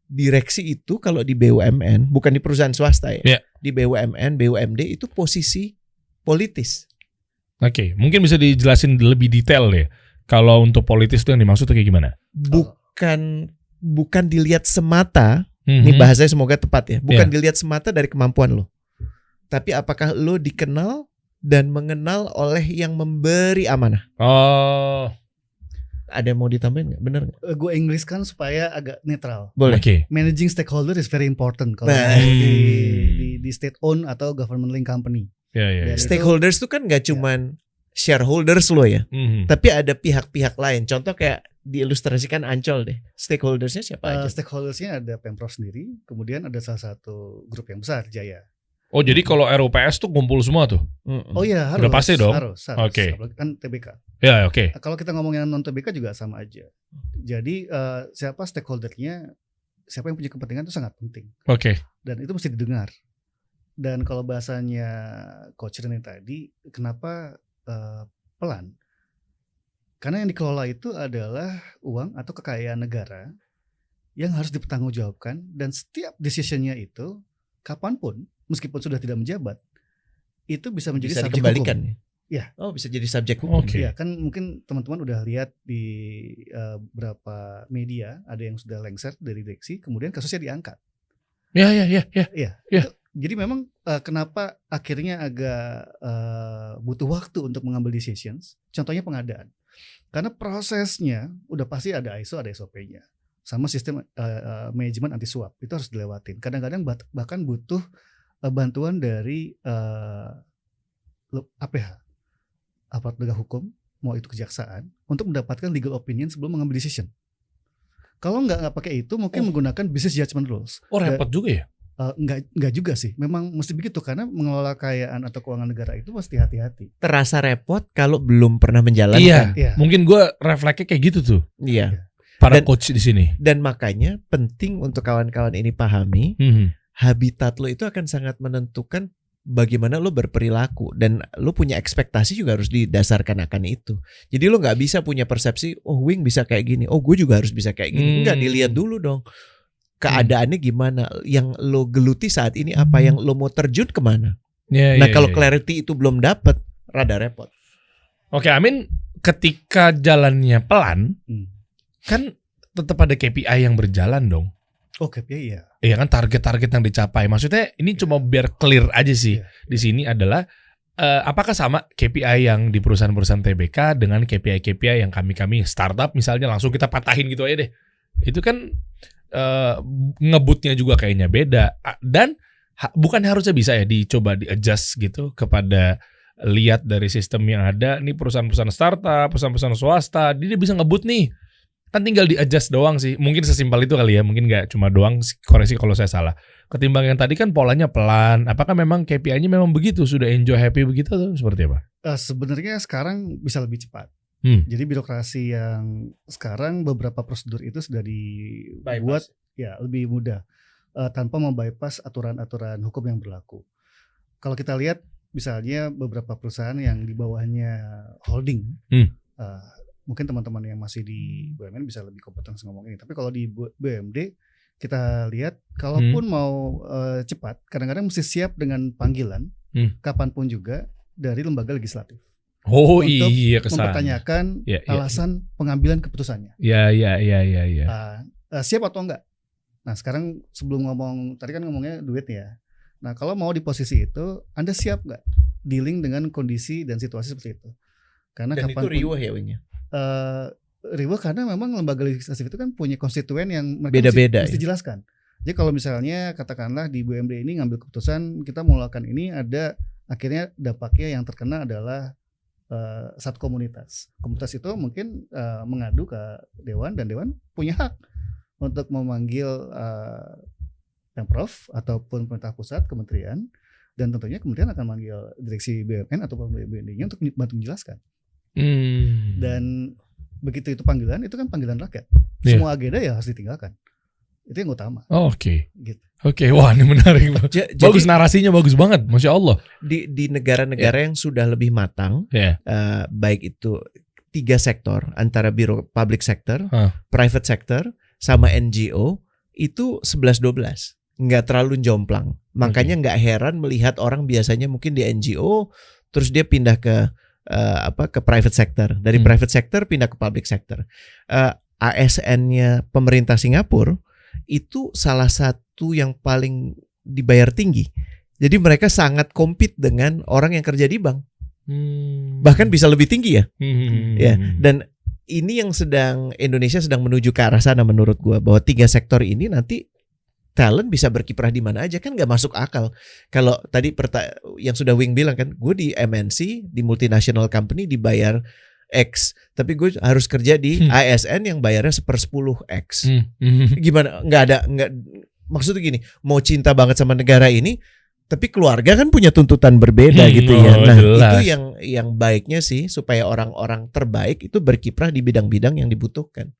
Direksi itu kalau di BUMN bukan di perusahaan swasta ya. Di BUMN, BUMD itu posisi politis. Oke, mungkin bisa dijelasin lebih detail deh. Kalau untuk politis itu yang dimaksud tuh kayak gimana? Bukan dilihat semata. Ini bahasanya semoga tepat ya. Bukan dilihat semata dari kemampuan lo. Tapi apakah lo dikenal dan mengenal oleh yang memberi amanah? Oh. Ada yang mau ditambahin nggak? Bener nggak? Gue Inggriskan supaya agak netral. Boleh. Managing stakeholder is very important kalau di state owned atau government link company. Stakeholders itu kan nggak cuman shareholders lo ya, tapi ada pihak-pihak lain. Contoh kayak diilustrasikan Ancol deh. Stakeholdersnya siapa aja? Stakeholdersnya ada Pemprov sendiri, kemudian ada salah satu grup yang besar, Jaya. Oh jadi kalau RUPS tuh kumpul semua tuh? Oh iya harus. Udah pasti dong? Harus. Oke. Kan TBK. Ya oke. Kalau kita ngomongin non TBK juga sama aja. Jadi siapa stakeholdernya, siapa yang punya kepentingan itu sangat penting. Oke. Dan itu mesti didengar. Dan kalau bahasanya Coach Rene tadi, kenapa pelan? Karena yang dikelola itu adalah uang atau kekayaan negara yang harus dipertanggungjawabkan, dan setiap decision-nya itu kapanpun, meskipun sudah tidak menjabat, itu bisa menjadi subjek hukum. Ya. Oh, bisa jadi subjek hukum. Ya, kan mungkin teman-teman udah lihat di beberapa media ada yang sudah lengser dari direksi, kemudian kasusnya diangkat. Ya. Jadi memang kenapa akhirnya agak butuh waktu untuk mengambil decisions. Contohnya pengadaan. Karena prosesnya udah pasti ada ISO, ada SOP-nya. Sama sistem manajemen anti suap itu harus dilewatin. Kadang-kadang bahkan butuh bantuan dari APH, aparat penegak hukum, mau itu kejaksaan, untuk mendapatkan legal opinion sebelum mengambil decision. Kalau nggak pakai itu, mungkin menggunakan business judgment rules. Oh repot juga ya? Enggak juga sih. Memang mesti begitu karena mengelola kekayaan atau keuangan negara itu mesti hati-hati. Terasa repot kalau belum pernah menjalankan. Iya. Mungkin gue refleksnya kayak gitu tuh. Iya. Para coach di sini. Dan makanya penting untuk kawan-kawan ini pahami, habitat lo itu akan sangat menentukan bagaimana lo berperilaku, dan lo punya ekspektasi juga harus didasarkan akan itu. Jadi lo nggak bisa punya persepsi, oh Wing bisa kayak gini, oh gue juga harus bisa kayak gini. Enggak, dilihat dulu dong. Keadaannya gimana, yang lo geluti saat ini apa, yang lo mau terjun kemana. Kalau clarity itu belum dapat, rada repot. Oke, Amin, ketika jalannya pelan, kan tetap ada KPI yang berjalan dong. Oh KPI ya. Iya kan, target-target yang dicapai. Maksudnya ini cuma biar clear aja sih. Di sini adalah apakah sama KPI yang di perusahaan-perusahaan TBK dengan KPI-KPI yang kami startup misalnya langsung kita patahin gitu aja deh. Itu kan ngebutnya juga kayaknya beda, dan bukan harusnya bisa ya dicoba di-adjust gitu kepada lihat dari sistem yang ada nih, perusahaan-perusahaan startup, perusahaan-perusahaan swasta, dia bisa ngebut nih, kan tinggal di-adjust doang sih, mungkin sesimpel itu kali ya, mungkin nggak cuma doang, koreksi kalau saya salah. Ketimbang yang tadi kan polanya pelan, apakah memang KPI-nya memang begitu, sudah enjoy happy begitu atau seperti apa? Sebenarnya sekarang bisa lebih cepat. Jadi birokrasi yang sekarang beberapa prosedur itu sudah dibuat ya lebih mudah tanpa membypass aturan-aturan hukum yang berlaku. Kalau kita lihat misalnya beberapa perusahaan yang di bawahnya holding, mungkin teman-teman yang masih di BUMN bisa lebih kompeten ngomong ini. Tapi kalau di BUMD kita lihat, kalaupun mau cepat, kadang-kadang mesti siap dengan panggilan kapanpun juga dari lembaga legislatif. Oh untuk iya, kesan. mempertanyakan alasan pengambilan keputusannya. Iya. Siap atau enggak? Nah sekarang sebelum ngomong, tadi kan ngomongnya duit ya. Nah kalau mau di posisi itu, Anda siap nggak dealing dengan kondisi dan situasi seperti itu? Karena dan itu riuh ya Wingnya? Riuh karena memang lembaga legislatif itu kan punya konstituen yang mereka beda-beda mesti jelaskan. Jadi kalau misalnya katakanlah di BUMD ini ngambil keputusan kita mau melakukan ini, ada akhirnya dampaknya yang terkena adalah satu komunitas. Komunitas itu mungkin mengadu ke Dewan dan Dewan punya hak untuk memanggil Pemprov ataupun pemerintah pusat, kementerian, dan tentunya kementerian akan memanggil direksi BUMN ataupun BUMD-nya untuk bantu menjelaskan. Dan begitu itu panggilan, itu kan panggilan rakyat. Semua agenda ya harus ditinggalkan. Itu yang utama. Oke. Gitu. Oke, wah ini menarik. Bagus, narasinya bagus banget, Masya Allah. Di negara-negara yang sudah lebih matang, baik itu 3 sektor, antara biro public sector, private sector, sama NGO, itu 11-12. Nggak terlalu jomplang. Makanya nggak heran melihat orang biasanya mungkin di NGO, terus dia pindah ke ke private sector. Dari private sector pindah ke public sector. ASN-nya pemerintah Singapura itu salah satu yang paling dibayar tinggi. Jadi mereka sangat compete dengan orang yang kerja di bank. Bahkan bisa lebih tinggi ya. Ya. Dan ini yang Indonesia sedang menuju ke arah sana menurut gua, bahwa 3 sektor ini nanti talent bisa berkiprah di mana aja, kan nggak masuk akal. Kalau tadi yang sudah Wing bilang kan, gue di MNC, di multinational company dibayar X, tapi gue harus kerja di ASN yang bayarnya 1/10X. Gimana? Nggak maksudnya gini, mau cinta banget sama negara ini, tapi keluarga kan punya tuntutan berbeda gitu ya. Nah jelas. Itu yang baiknya sih, supaya orang-orang terbaik itu berkiprah di bidang-bidang yang dibutuhkan.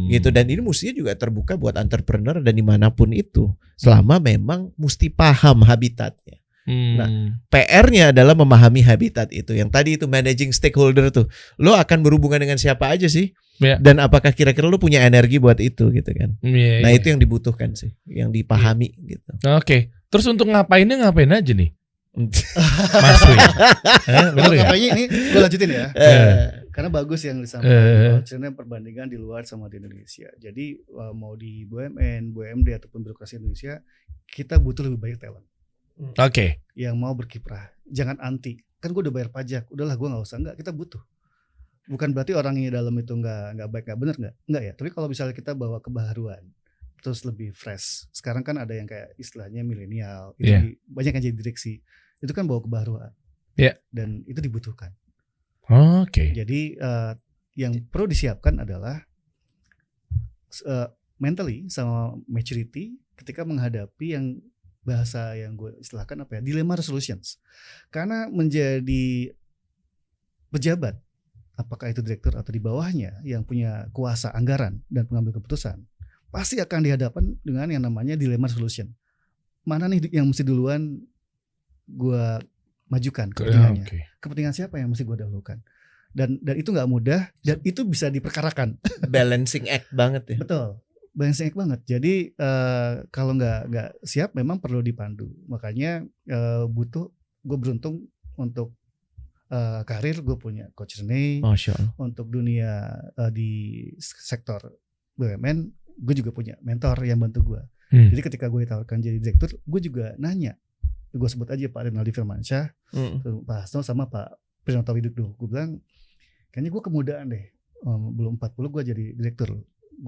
Gitu. Dan ini mestinya juga terbuka buat entrepreneur dan dimanapun itu, selama memang mesti paham habitatnya. Nah, PR-nya adalah memahami habitat itu. Yang tadi itu managing stakeholder tuh, lo akan berhubungan dengan siapa aja sih? Dan apakah kira-kira lo punya energi buat itu gitu kan? Nah itu yang dibutuhkan sih, yang dipahami gitu. Oke. Terus untuk ngapain aja nih? Mas Wing. Bener ya? Ini gue lanjutin ya. Karena bagus yang disampaikan, karena perbandingan di luar sama di Indonesia. Jadi mau di BUMN, BUMD ataupun birokrasi Indonesia, kita butuh lebih banyak talent. Oke. Yang mau berkiprah, jangan anti. Kan gue udah bayar pajak, udahlah gue nggak usah. Enggak, kita butuh. Bukan berarti orang yang dalam itu nggak baik, nggak benar, nggak ya. Tapi kalau misalnya kita bawa kebaharuan, terus lebih fresh. Sekarang kan ada yang kayak istilahnya milenial, banyak yang jadi direksi. Itu kan bawa kebaharuan. Dan itu dibutuhkan. Oke. Jadi yang perlu disiapkan adalah mentally sama maturity ketika menghadapi yang bahasa yang gue istilahkan dilemma resolutions. Karena menjadi pejabat, apakah itu direktur atau di bawahnya yang punya kuasa anggaran dan pengambil keputusan, pasti akan dihadapkan dengan yang namanya dilema solution. Mana nih yang mesti duluan gue majukan kepentingannya? Kepentingan siapa yang mesti gue dahulukan? Dan itu nggak mudah, dan itu bisa diperkarakan. Balancing act banget ya. Betul, balancing act banget. Jadi kalau nggak siap, memang perlu dipandu. Makanya gue beruntung untuk karir, gue punya Coach Rene. Untuk dunia di sektor BUMN, gue juga punya mentor yang bantu gue. Jadi ketika gue ditawarkan jadi direktur, gue juga nanya. Gue sebut aja Pak Rinaldi Firmansyah, Pak Hasno sama Pak Prinoto Widodo. Gue bilang, kayaknya gue kemudahan deh. Belum 40 gue jadi direktur.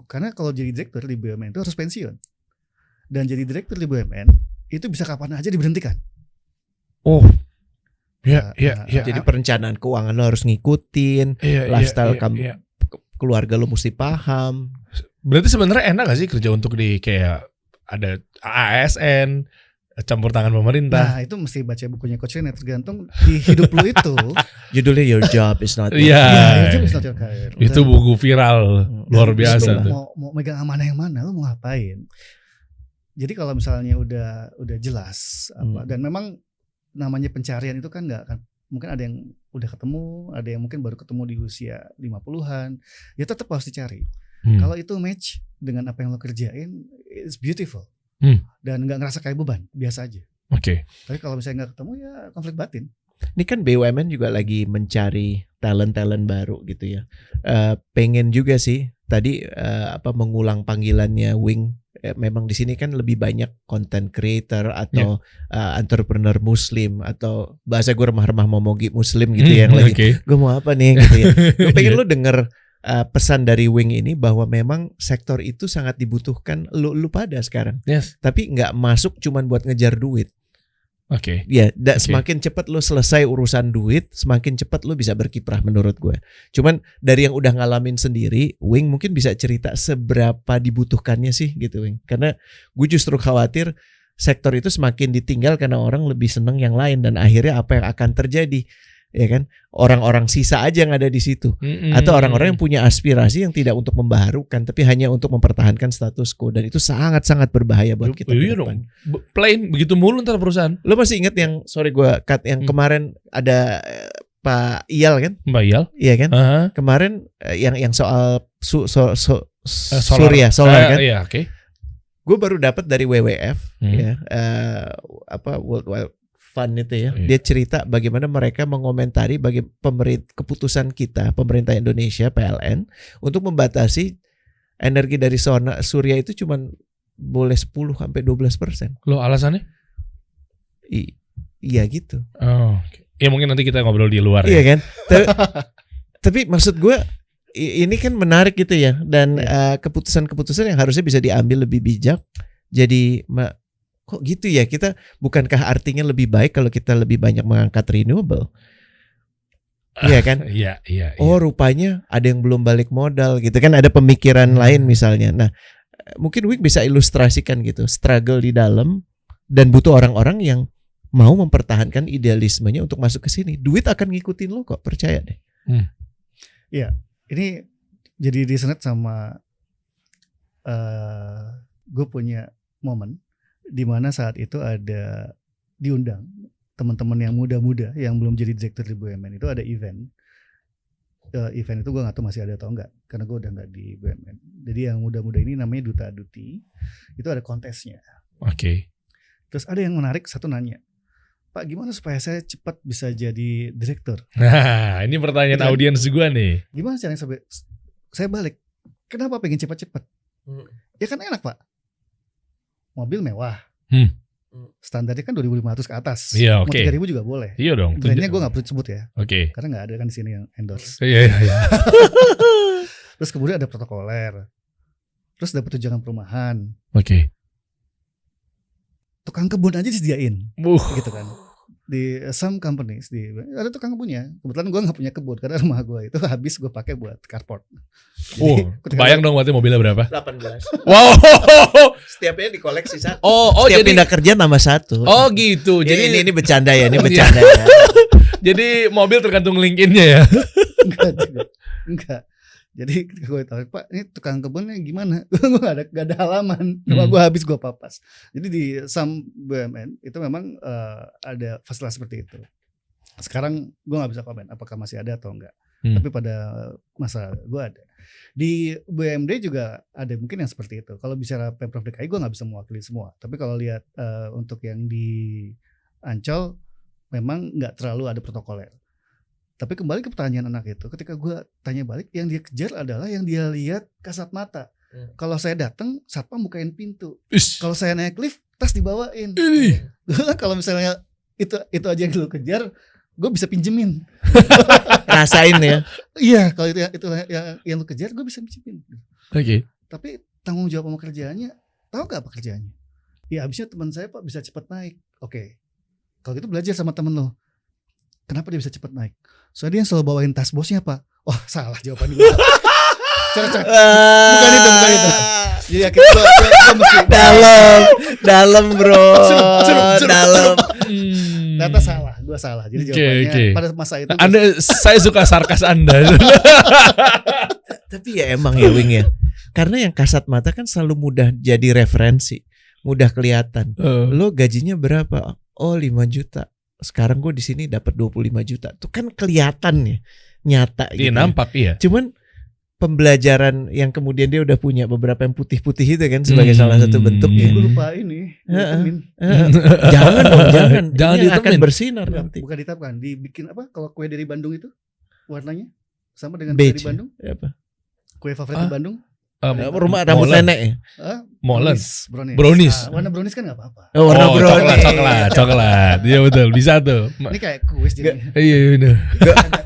Karena kalau jadi direktur di BUMN itu harus pensiun. Dan jadi direktur di BUMN itu bisa kapan aja diberhentikan. Jadi perencanaan keuangan lo harus ngikutin, lifestyle keluarga lo mesti paham. Berarti sebenarnya enak gak sih kerja untuk di kayak ada ASN, campur tangan pemerintah? Nah itu mesti baca bukunya Coach Rene, tergantung di hidup lu itu. Judulnya Your Job Is Not Your Your Job Is Not Your Career. Itu buku viral luar biasa tuh. Mau megang amanah yang mana, lu mau ngapain? Jadi kalau misalnya udah jelas dan memang namanya pencarian itu kan nggak akan, mungkin ada yang udah ketemu, ada yang mungkin baru ketemu di usia 50-an, ya tetap harus dicari. Kalau itu match dengan apa yang lo kerjain, it's beautiful. Dan nggak ngerasa kayak beban, biasa aja. Oke. Tapi kalau misalnya nggak ketemu, ya konflik batin. Ini kan BUMN juga lagi mencari talent baru gitu ya. Pengen juga sih tadi mengulang panggilannya Wing. Memang di sini kan lebih banyak content creator atau entrepreneur Muslim, atau bahasa gue remah-remah momogi Muslim gitu yang lagi. Gue mau apa nih gitu ya. Gue pengen lu denger pesan dari Wing ini bahwa memang sektor itu sangat dibutuhkan lu pada sekarang. Tapi nggak masuk cuman buat ngejar duit. Ya, semakin cepat lu selesai urusan duit, semakin cepat lu bisa berkiprah menurut gue. Cuman dari yang udah ngalamin sendiri, Wing mungkin bisa cerita seberapa dibutuhkannya sih gitu, Wing. Karena gue justru khawatir sektor itu semakin ditinggal karena orang lebih seneng yang lain, dan akhirnya apa yang akan terjadi? Ya kan, orang-orang sisa aja yang ada di situ, atau orang-orang yang punya aspirasi yang tidak untuk membaharukan tapi hanya untuk mempertahankan status quo, dan itu sangat-sangat berbahaya buat kita ke depan. Plain begitu mulu ntar perusahaan. Lo masih ingat yang yang kemarin ada Pak Iyal kan? Mbak Iyal? Iya kan? Kemarin yang soal solar kan? Iya, Gue baru dapat dari WWF ya, World Wide Fund itu ya. Dia cerita bagaimana mereka mengomentari keputusan kita, pemerintah Indonesia PLN, untuk membatasi energi dari surya itu cuman boleh 10-12%. Loh, alasannya? Iya gitu. Oh, ya mungkin nanti kita ngobrol di luar. Iya kan? Tapi maksud gue ini kan menarik gitu ya, dan keputusan-keputusan yang harusnya bisa diambil lebih bijak jadi kok gitu ya, kita bukankah artinya lebih baik kalau kita lebih banyak mengangkat renewable? Iya kan? Iya. Oh, rupanya ada yang belum balik modal gitu kan, ada pemikiran lain misalnya. Nah, mungkin Wing bisa ilustrasikan gitu, struggle di dalam, dan butuh orang-orang yang mau mempertahankan idealismenya untuk masuk ke sini. Duit akan ngikutin lo kok, percaya deh. Iya, ini jadi disenet sama gue punya momen di mana saat itu ada diundang teman-teman yang muda-muda yang belum jadi direktur di BUMN, itu ada event. Event itu gue nggak tahu masih ada atau enggak, karena gue udah nggak di BUMN. Jadi yang muda-muda ini namanya Duta Duti, itu ada kontesnya. Terus ada yang menarik, satu nanya, Pak, gimana supaya saya cepat bisa jadi direktur? Nah, ini pertanyaan audiens gue nih. Gimana caranya saya balik? Kenapa pengen cepat-cepat? Ya kan enak, Pak. Mobil mewah, standarnya kan 2.500 ke atas. Iya, mau 3.000 juga boleh. Iya dong. Brandnya gue nggak perlu sebut ya, karena nggak ada kan di sini yang endorse. Iya. Terus kemudian ada protokoler, terus dapat tunjangan perumahan. Tukang kebun aja disediain, gitu kan. Di some companies ada tukang kebunnya. Kebetulan gue nggak punya kebun karena rumah gue itu habis gue pakai buat carport. Bayang dong berarti mobilnya berapa? 18. Wow. Setiapnya dikoleksi satu. jadi Setiap pindah kerja tambah satu. Oh gitu. Jadi ini bercanda ya, ini bercanda ya. Jadi mobil tergantung LinkedIn-nya ya. Enggak. Jadi gue tahu, Pak, ini tukang kebunnya gimana? Gue gak ada halaman, cuma gue habis gue papas. Jadi di some BUMN itu memang ada fasilitas seperti itu. Sekarang gue gak bisa komen apakah masih ada atau enggak. Tapi pada masa gue ada. Di BUMD juga ada mungkin yang seperti itu. Kalau bicara Pemprov DKI gue gak bisa mewakili semua. Tapi kalau lihat untuk yang di Ancol memang gak terlalu ada protokoler. Tapi kembali ke pertanyaan anak itu, ketika gue tanya balik, yang dia kejar adalah yang dia lihat kasat mata. Kalau saya datang, satpam bukain pintu. Kalau saya naik lift, tas dibawain. Kalau misalnya itu aja yang lu kejar, gue bisa pinjemin. Rasain ya. Iya, kalau itu yang lu kejar, gue bisa pinjemin. Tapi tanggung jawab sama kerjaannya, tahu gak apa kerjaannya? Ya abisnya teman saya, Pak, bisa cepat naik. Kalau gitu belajar sama temen lo. Kenapa dia bisa cepat naik? Soalnya dia yang selalu bawain tas bosnya, Pak. Oh, salah jawaban gue. Bukan itu. Jadi akhirnya gue mesti dalam bro. Dalam. Ternyata salah, gue salah. Jadi jawabannya pada masa itu. Saya suka sarkas Anda. Tapi ya emang ya Wing ya. Karena yang kasat mata kan selalu mudah jadi referensi, mudah kelihatan. Lo gajinya berapa? Oh 5 juta. sekarang gue di sini dapat 25 juta. Tuh kan kelihatan ya, nyata Iya, gitu. nampak iya. Cuman pembelajaran yang kemudian dia udah punya beberapa yang putih-putih itu kan sebagai salah satu bentuknya. Gue lupa ini. Jangan dong, jangan. Jangan Ini akan ditemin. bersinar nanti. Bukan ditapkan, dibikin apa? Kalau kue dari Bandung itu warnanya sama dengan kue Beige. di Bandung. Apa? Kue favorit di Bandung. Rumah rambut Molen. nenek ya. Molen. Brownies. Brownies. Warna brownies kan nggak apa-apa. Warna brownies. Coklat. Iya betul, bisa tuh. Ini kayak kuis jadinya. Iya benar.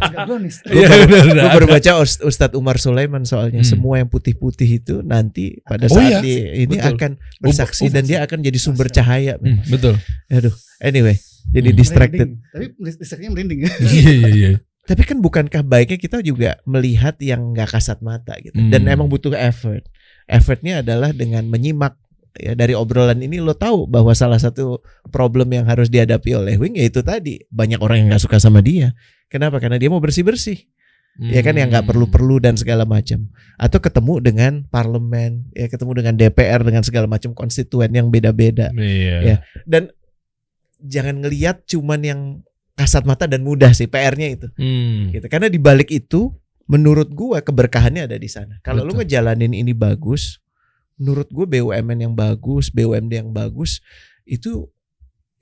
Enggak brownies. Iya benar. Gue baru baca Ustadz Umar Sulaiman soalnya semua yang putih-putih itu nanti pada saat ini betul. akan bersaksi dan dia akan jadi sumber cahaya. Betul. Aduh, anyway, jadi distracted. Tapi listriknya merinding. Iya. Tapi kan bukankah baiknya kita juga melihat yang nggak kasat mata gitu. Dan emang butuh effort. Effortnya adalah dengan menyimak. Ya, dari obrolan ini lo tahu bahwa salah satu problem yang harus dihadapi oleh Wing yaitu tadi banyak orang yang nggak suka sama dia. Kenapa? Karena dia mau bersih-bersih. Ya kan, yang nggak perlu-perlu dan segala macam. Atau ketemu dengan parlemen, ya ketemu dengan DPR dengan segala macam konstituen yang beda-beda. Iya. Ya. Dan jangan ngelihat cuman yang kasat mata dan mudah sih, PR-nya itu. Gitu. Karena di balik itu menurut gua keberkahannya ada di sana. Kalau lu ngejalanin ini bagus, menurut gua BUMN yang bagus, BUMD yang bagus itu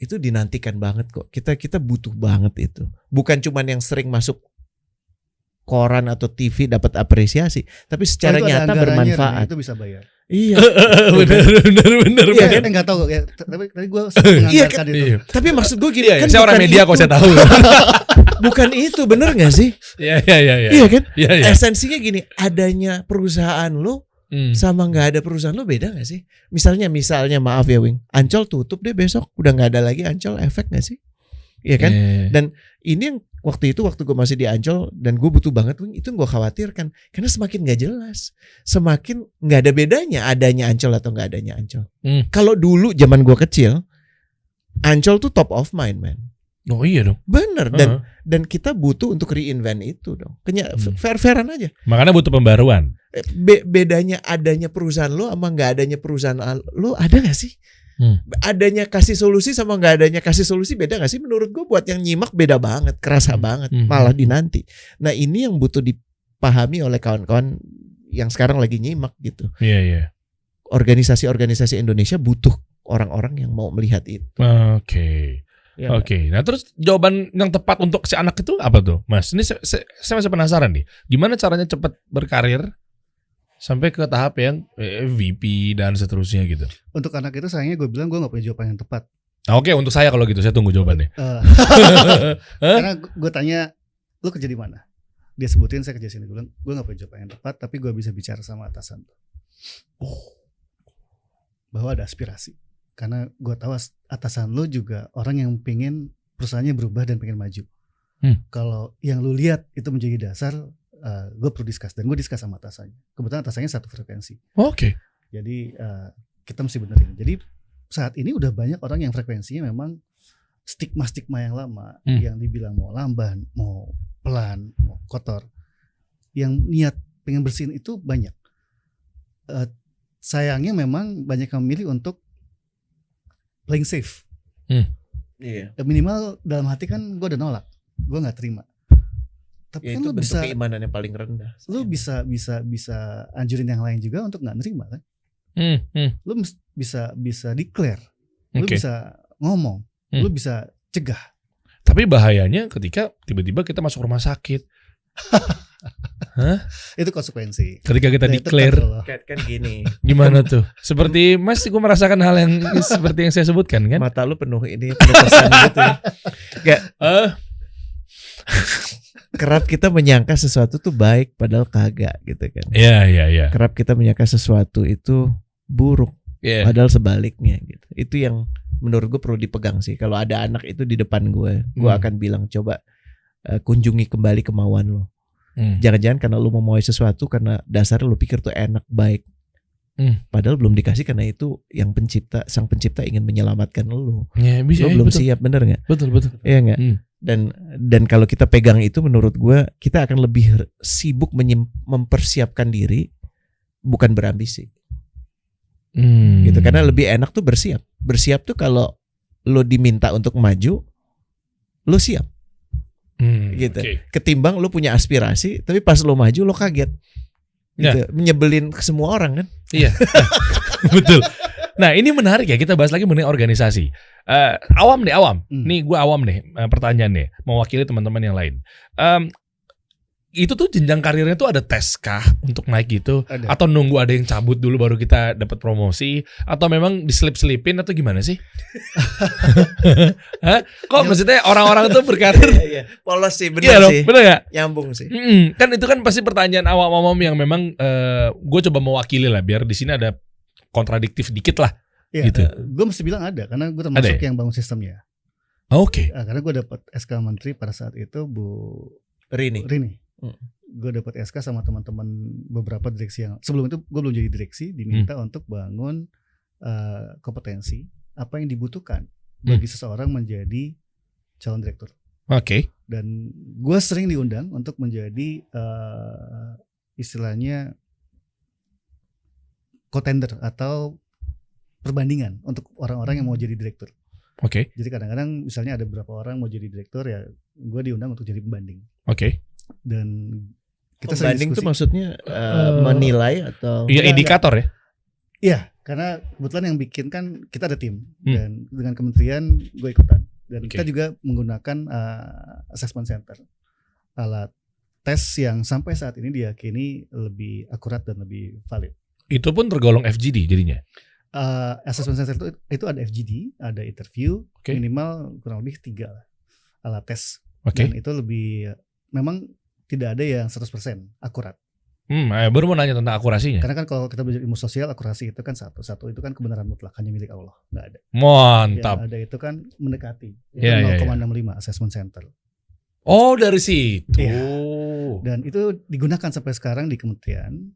dinantikan banget kok. Kita butuh banget itu. Bukan cuman yang sering masuk koran atau TV dapat apresiasi, tapi secara nyata bermanfaat. Itu bisa bayar. Iya. benar. Iya kan enggak tahu ya, tapi tadi gue menganggarkan itu. Iya. Tapi maksud gue gini, kan saya orang media kok saya tahu. Bukan itu, bener gak sih? Iya. Iya kan? Iya. Esensinya gini, adanya perusahaan lo sama nggak ada perusahaan lo beda gak sih? Misalnya maaf ya Wing, Ancol tutup deh besok, udah nggak ada lagi Ancol, efek gak sih? Iya kan? Dan ini yang waktu gue masih di Ancol dan gue butuh banget Wing, itu gue khawatirkan karena semakin nggak jelas, semakin nggak ada bedanya adanya Ancol atau nggak adanya Ancol. Kalau dulu zaman gue kecil, Ancol tuh top of mind man. Oh iya dong. Bener. Dan kita butuh untuk reinvent itu dong. Fair-fairan aja. Makanya butuh pembaruan. Bedanya adanya perusahaan lo sama nggak adanya perusahaan lo ada nggak sih? Adanya kasih solusi sama nggak adanya kasih solusi beda nggak sih? Menurut gue buat yang nyimak beda banget, kerasa banget, malah dinanti. Nah ini yang butuh dipahami oleh kawan-kawan yang sekarang lagi nyimak gitu. Iya. Organisasi-organisasi Indonesia butuh orang-orang yang mau melihat itu. Oke. Ya, Oke. Nah terus jawaban yang tepat untuk si anak itu apa tuh, Mas? Ini saya masih penasaran nih. Gimana caranya cepat berkarir sampai ke tahap yang VP dan seterusnya gitu. Untuk anak itu sayangnya gue bilang gue gak punya jawaban yang tepat. Oke, untuk saya kalau gitu saya tunggu jawabannya. Karena gue tanya, lu kerja di mana? Dia sebutin saya kerja sini. Gue bilang gue gak punya jawaban yang tepat, tapi gue bisa bicara sama atasan. Bahwa ada aspirasi. Karena gue tahu atasan lu juga orang yang pengen perusahaannya berubah dan pengen maju. Kalau yang lu lihat itu menjadi dasar, gue perlu discuss dan gue discuss sama atasannya. Kebetulan atasannya satu frekuensi. Oke. Jadi kita mesti benerin. Jadi saat ini udah banyak orang yang frekuensinya memang stigma yang lama, yang dibilang mau lamban, mau pelan, mau kotor. Yang niat pengen bersihin itu banyak. Sayangnya memang banyak yang memilih untuk playing safe. Iya. Minimal dalam hati kan gue udah nolak, gue nggak terima. Tapi ya, kan itu lu bentuk bisa keimanan yang paling rendah. Lu bisa anjurin yang lain juga untuk nggak nerima kan? Lu bisa declare, lu bisa ngomong, lu bisa cegah. Tapi bahayanya ketika tiba-tiba kita masuk rumah sakit. Itu konsekuensi. Ketika kita declare kan gini. Gimana tuh? Seperti Mas, gue merasakan hal yang seperti yang saya sebutkan kan? Mata lu penuh pesan gitu ya. Kayak kerap kita menyangka sesuatu tuh baik padahal kagak gitu kan. Iya. Kerap kita menyangka sesuatu itu buruk padahal sebaliknya gitu. Itu yang menurut gue perlu dipegang sih. Kalau ada anak itu di depan gue akan bilang coba kunjungi kembali kemauan lo. Jangan-jangan karena lu mau sesuatu karena dasarnya lu pikir tuh enak, baik. Padahal belum dikasih karena itu yang sang pencipta ingin menyelamatkan lu. Ya, bisa, lu belum betul. Siap, bener gak? Betul. Iya gak? Dan kalau kita pegang itu menurut gue kita akan lebih sibuk mempersiapkan diri, bukan berambisi. Gitu. Karena lebih enak tuh bersiap. Bersiap tuh kalau lu diminta untuk maju, lo siap. Gitu. Ketimbang lo punya aspirasi tapi pas lo maju lo kaget. Gitu. Menyebelin ke semua orang kan. Iya. Betul. Nah ini menarik ya, kita bahas lagi mengenai organisasi. Awam. Nih gue awam nih, pertanyaan nih, mewakili teman-teman yang lain. Itu tuh jenjang karirnya tuh ada tes kah untuk naik gitu? Ada. Atau nunggu ada yang cabut dulu baru kita dapat promosi? Atau memang diselip-selipin atau gimana sih? Hah? Kok maksudnya orang-orang tuh berkarir? Iya. Polos sih, benar sih. Bener gak? Nyambung sih. Kan itu kan pasti pertanyaan awam-awam yang memang gue coba mewakili lah, biar di sini ada kontradiktif dikit lah. Ya, gitu. Gue mesti bilang ada, karena gue termasuk yang bangun sistemnya. Oke. Karena gue dapat SK Menteri pada saat itu Bu Rini. Gue dapat SK sama teman-teman beberapa direksi yang sebelum itu gue belum jadi direksi, diminta untuk bangun kompetensi apa yang dibutuhkan bagi seseorang menjadi calon direktur. Oke. Dan gue sering diundang untuk menjadi istilahnya contender atau perbandingan untuk orang-orang yang mau jadi direktur. Oke. Jadi kadang-kadang misalnya ada beberapa orang mau jadi direktur, ya gue diundang untuk jadi pembanding. Oke. Dan kita pembanding itu maksudnya menilai atau? Iya, indikator ya. Iya, karena kebetulan yang bikin kan kita ada tim dan dengan kementerian gue ikutan dan kita juga menggunakan assessment center, alat tes yang sampai saat ini diyakini lebih akurat dan lebih valid. Itu pun tergolong FGD jadinya. Assessment center itu ada FGD, ada interview, minimal kurang lebih 3 lah alat tes. Dan itu lebih, memang tidak ada yang 100% akurat. Baru mau nanya tentang akurasinya. Karena kan kalau kita belajar ilmu sosial, akurasi itu kan satu itu kan kebenaran mutlak, hanya milik Allah, nggak ada. Mantap. Yang ada itu kan mendekati. Itu 0,65 assessment center. Oh, dari situ. Ya. Dan itu digunakan sampai sekarang di kementerian.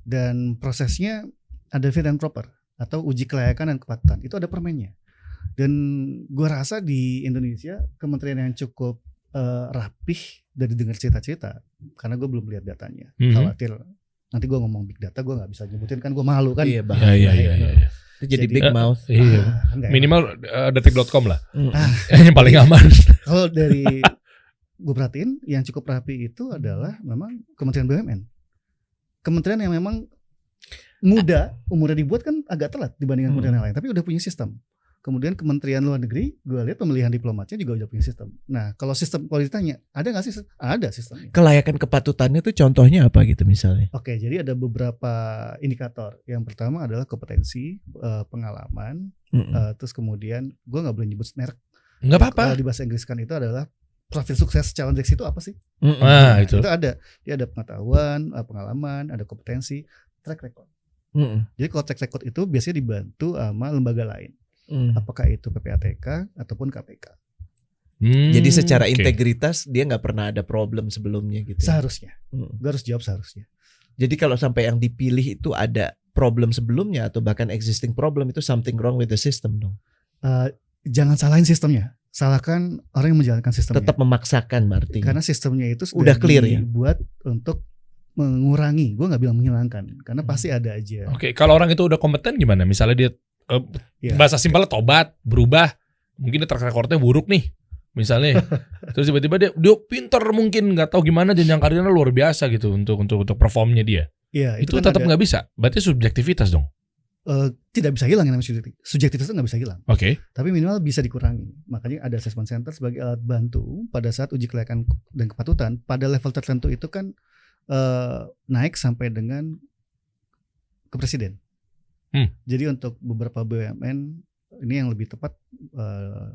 Dan prosesnya ada fit and proper atau uji kelayakan dan kepatutan. Itu ada permennya. Dan gua rasa di Indonesia kementerian yang cukup rapih dari dengar cerita-cerita, karena gue belum lihat datanya. Khawatir nanti gue ngomong big data gue nggak bisa nyebutin kan, gue malu kan. Iya. Itu jadi big mouth. Minimal detik.com lah. Yang paling aman. Kalau dari gue perhatiin yang cukup rapi itu adalah memang Kementerian BUMN. Kementerian yang memang muda, umurnya dibuat kan agak telat dibandingkan kementerian yang lain, tapi udah punya sistem. Kemudian Kementerian Luar Negeri, gue lihat pemilihan diplomatnya juga udah punya sistem. Nah, kalau sistem, kalau ditanya, ada nggak sih? Ada sistemnya. Kelayakan kepatutannya tuh contohnya apa gitu misalnya? Oke, jadi ada beberapa indikator. Yang pertama adalah kompetensi, pengalaman, terus kemudian gue nggak boleh nyebut merek. Nggak apa-apa. Kalau di bahasa Inggris kan itu adalah profil sukses calon direksi itu apa sih? Itu ada. Dia ada pengetahuan, pengalaman, ada kompetensi, track record. Jadi kalau track record itu biasanya dibantu sama lembaga lain. Apakah itu PPATK ataupun KPK. Jadi secara integritas dia nggak pernah ada problem sebelumnya gitu. Seharusnya. Gue harus jawab seharusnya. Jadi kalau sampai yang dipilih itu ada problem sebelumnya atau bahkan existing problem, itu something wrong with the system dong. Jangan salahin sistemnya. Salahkan orang yang menjalankan sistemnya. Tetap memaksakan berarti. Karena sistemnya itu udah clear ya. Dibuat untuk mengurangi. Gue nggak bilang menghilangkan. Karena pasti ada aja. Kalau orang itu udah kompeten gimana? Misalnya dia bahasa simpelnya tobat, berubah, mungkin track recordnya buruk nih misalnya, terus tiba-tiba dia pintar, mungkin nggak tahu gimana jenjang karirnya luar biasa gitu untuk performnya dia. Itu kan tetap nggak bisa, berarti subjektivitas dong. Tidak bisa hilang yang namanya subjektivitas itu nggak bisa hilang. Tapi minimal bisa dikurangi. Makanya ada assessment center sebagai alat bantu pada saat uji kelayakan dan kepatutan pada level tertentu itu kan naik sampai dengan ke presiden. Jadi untuk beberapa BUMN ini yang lebih tepat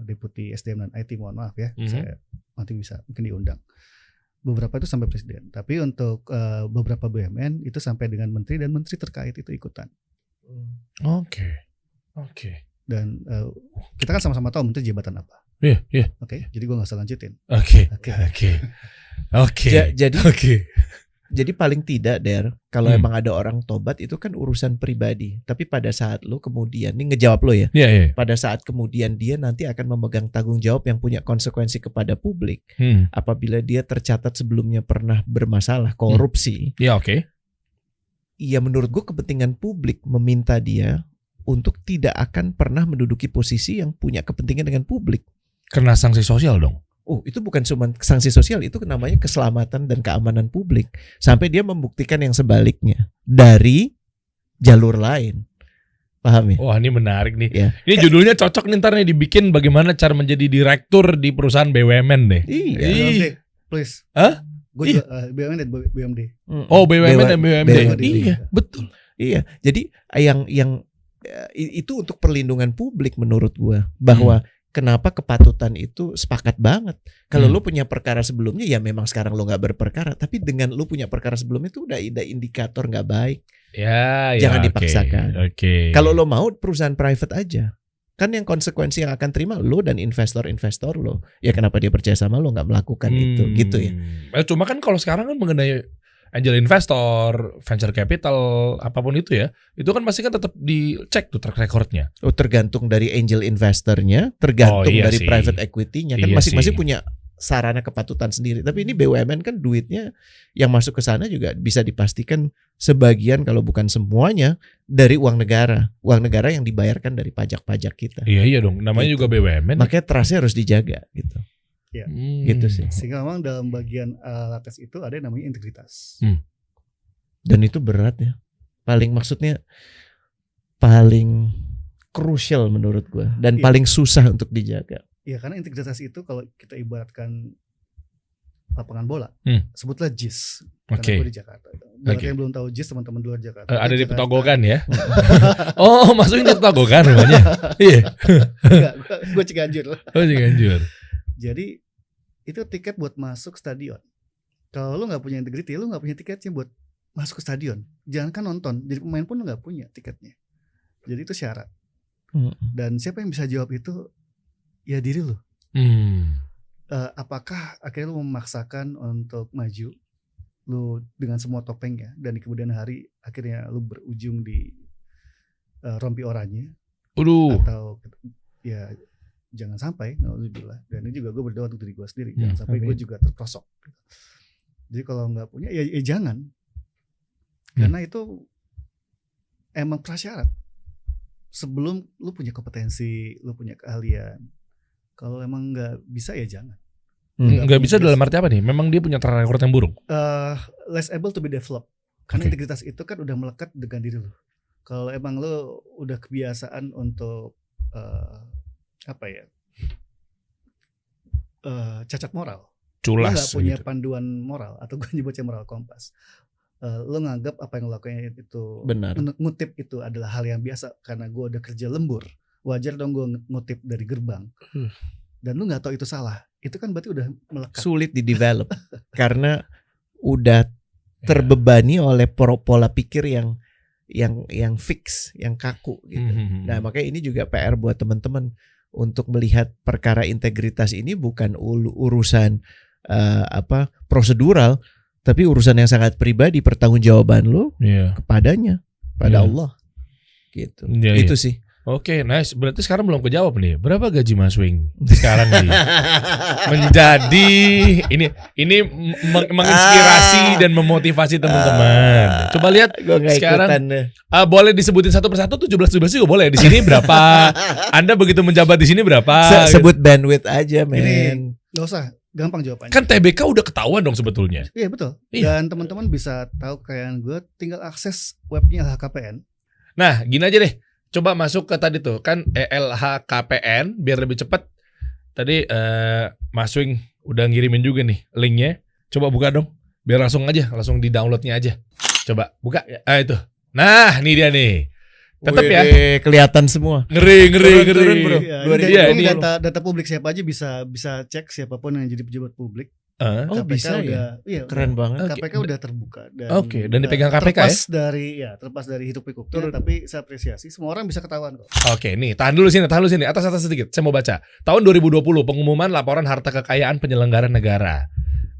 Deputi SDM dan IT, mohon maaf ya, saya nanti bisa mungkin diundang. Beberapa itu sampai presiden, tapi untuk beberapa BUMN itu sampai dengan menteri dan menteri terkait itu ikutan. Oke. Dan kita kan sama-sama tahu menteri jabatan apa. Iya. Jadi gue nggak usah lanjutin. Jadi paling tidak kalau emang ada orang tobat itu kan urusan pribadi. Tapi pada saat lo kemudian, ini ngejawab lo ya. Pada saat kemudian dia nanti akan memegang tanggung jawab yang punya konsekuensi kepada publik. Apabila dia tercatat sebelumnya pernah bermasalah korupsi. Ya menurut gue kepentingan publik meminta dia untuk tidak akan pernah menduduki posisi yang punya kepentingan dengan publik. Kena sanksi sosial dong. Oh, itu bukan cuma sanksi sosial, itu namanya keselamatan dan keamanan publik. Sampai dia membuktikan yang sebaliknya dari jalur lain. Paham ya? Wah, ini menarik nih. Ya. Ini judulnya cocok nih ntar nih dibikin bagaimana cara menjadi direktur di perusahaan BUMN deh. Iya. BUMD, please. Hah? Gue juga BUMN dan BUMD. Oh, BUMN dan BUMD. BUMD. Iya, betul. Iya. Jadi yang itu untuk perlindungan publik menurut gua, bahwa kenapa kepatutan itu sepakat banget. Kalau lu punya perkara sebelumnya, ya memang sekarang lu nggak berperkara. Tapi dengan lu punya perkara sebelumnya itu udah ada indikator nggak baik. Ya, Jangan dipaksakan. Oke. Kalau lo mau perusahaan private aja, kan yang konsekuensi yang akan terima lo dan investor-investor lo. Ya kenapa dia percaya sama lo nggak melakukan itu, gitu ya. Cuma kan kalau sekarang kan mengenai angel investor, venture capital, apapun itu ya, itu kan pasti kan tetap dicek tuh track recordnya. Oh, tergantung dari angel investornya, tergantung dari private equity-nya, kan masing-masing punya sarana kepatutan sendiri. Tapi ini BUMN kan duitnya yang masuk ke sana juga bisa dipastikan sebagian kalau bukan semuanya dari uang negara yang dibayarkan dari pajak-pajak kita. Iya dong, namanya gitu. juga BUMN. Makanya trustnya harus dijaga gitu. Ya. Gitu sih. Sehingga memang dalam bagian lates itu ada yang namanya integritas. Dan itu berat ya. Maksudnya paling krusial menurut gua dan paling susah untuk dijaga. Ya, karena integritas itu kalau kita ibaratkan lapangan bola, sebutlah JIS. Karena gue di Jakarta. Buat yang belum tahu JIS, teman-teman di luar Jakarta. Ada di Petogogan ya? Oh, masukin di Petogogan rumahnya? Iya. Enggak, gue Ciganjur. Oh, Ciganjur. Jadi itu tiket buat masuk stadion. Kalau lu nggak punya integriti, lu nggak punya tiketnya buat masuk ke stadion. Jangan kan nonton, jadi pemain pun lu nggak punya tiketnya. Jadi itu syarat. Dan siapa yang bisa jawab itu? Ya diri lu. Apakah akhirnya lu memaksakan untuk maju, lu dengan semua topengnya, dan di kemudian hari akhirnya lu berujung di rompi oranye? Atau ya jangan sampai, alhamdulillah. Dan ini juga gue berdoa untuk diri gue sendiri, jangan sampai gue juga terprosok. Jadi kalau nggak punya, ya jangan, karena itu emang prasyarat. Sebelum lu punya kompetensi, lu punya keahlian. Kalau emang nggak bisa ya jangan. Nggak bisa dalam arti apa nih? Memang dia punya track record yang buruk. Less able to be developed. Karena integritas itu kan udah melekat dengan diri lu. Kalau emang lu udah kebiasaan untuk cacat moral, culas, lu nggak punya gitu. panduan moral, atau gue nyebutnya moral kompas. Lu nganggap apa yang lu lakukan itu benar, ngutip itu adalah hal yang biasa karena gue udah kerja lembur, wajar dong gue ngutip dari gerbang. Dan lu nggak tahu itu salah, itu kan berarti udah melekat. Sulit di develop karena udah terbebani oleh pola pikir yang fix, yang kaku gitu. Nah, makanya ini juga PR buat teman-teman untuk melihat perkara integritas ini bukan urusan prosedural, tapi urusan yang sangat pribadi, pertanggungjawaban lo kepadanya, pada Allah. Gitu. Itu sih. Oke, nice. Berarti sekarang belum kejawab nih. Berapa gaji Mas Wing sekarang nih? Menjadi ini menginspirasi dan memotivasi teman-teman. Coba lihat sekarang. Boleh disebutin satu persatu, 17 juga boleh. Di sini berapa? Anda begitu menjabat di sini berapa? Sebut bandwidth aja, men. Ini gak usah, gampang jawabannya. Kan TBK udah ketahuan dong sebetulnya. Iya, betul. Dan teman-teman bisa tahu kekayaan gue, tinggal akses webnya LHKPN. Nah, gini aja deh. Coba masuk ke tadi tuh kan LHKPN biar lebih cepat. Tadi Mas Wing udah ngirimin juga nih linknya. Coba buka dong, biar langsung di downloadnya aja. Coba buka. Itu. Nah, ini dia nih. Tetap ya. Kelihatan semua. Ngeri. Turun, bro. Ini data publik, siapa aja bisa cek, siapapun yang jadi pejabat publik. KPK bisa ya? Iya, keren banget. KPK udah terbuka dan dan dipegang KPK terlepas dari hidup pikuknya, tapi saya apresiasi semua orang bisa ketahuan kok. Oke, nih tahan dulu sini. Atas sedikit. Saya mau baca. Tahun 2020 pengumuman laporan harta kekayaan penyelenggara negara.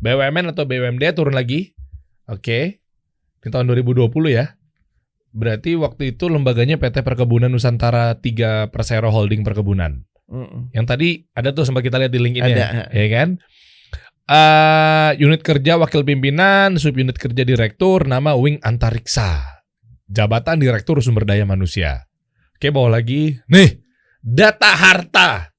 BUMN atau BUMD turun lagi. Oke. Di tahun 2020 ya. Berarti waktu itu lembaganya PT Perkebunan Nusantara 3 Persero Holding Perkebunan. Yang tadi ada tuh sempat kita lihat di link ini ya kan? Unit kerja wakil pimpinan, subunit kerja direktur, nama Wing Antariksa. Jabatan direktur sumber daya manusia. Oke, bawa lagi. Nih, data harta.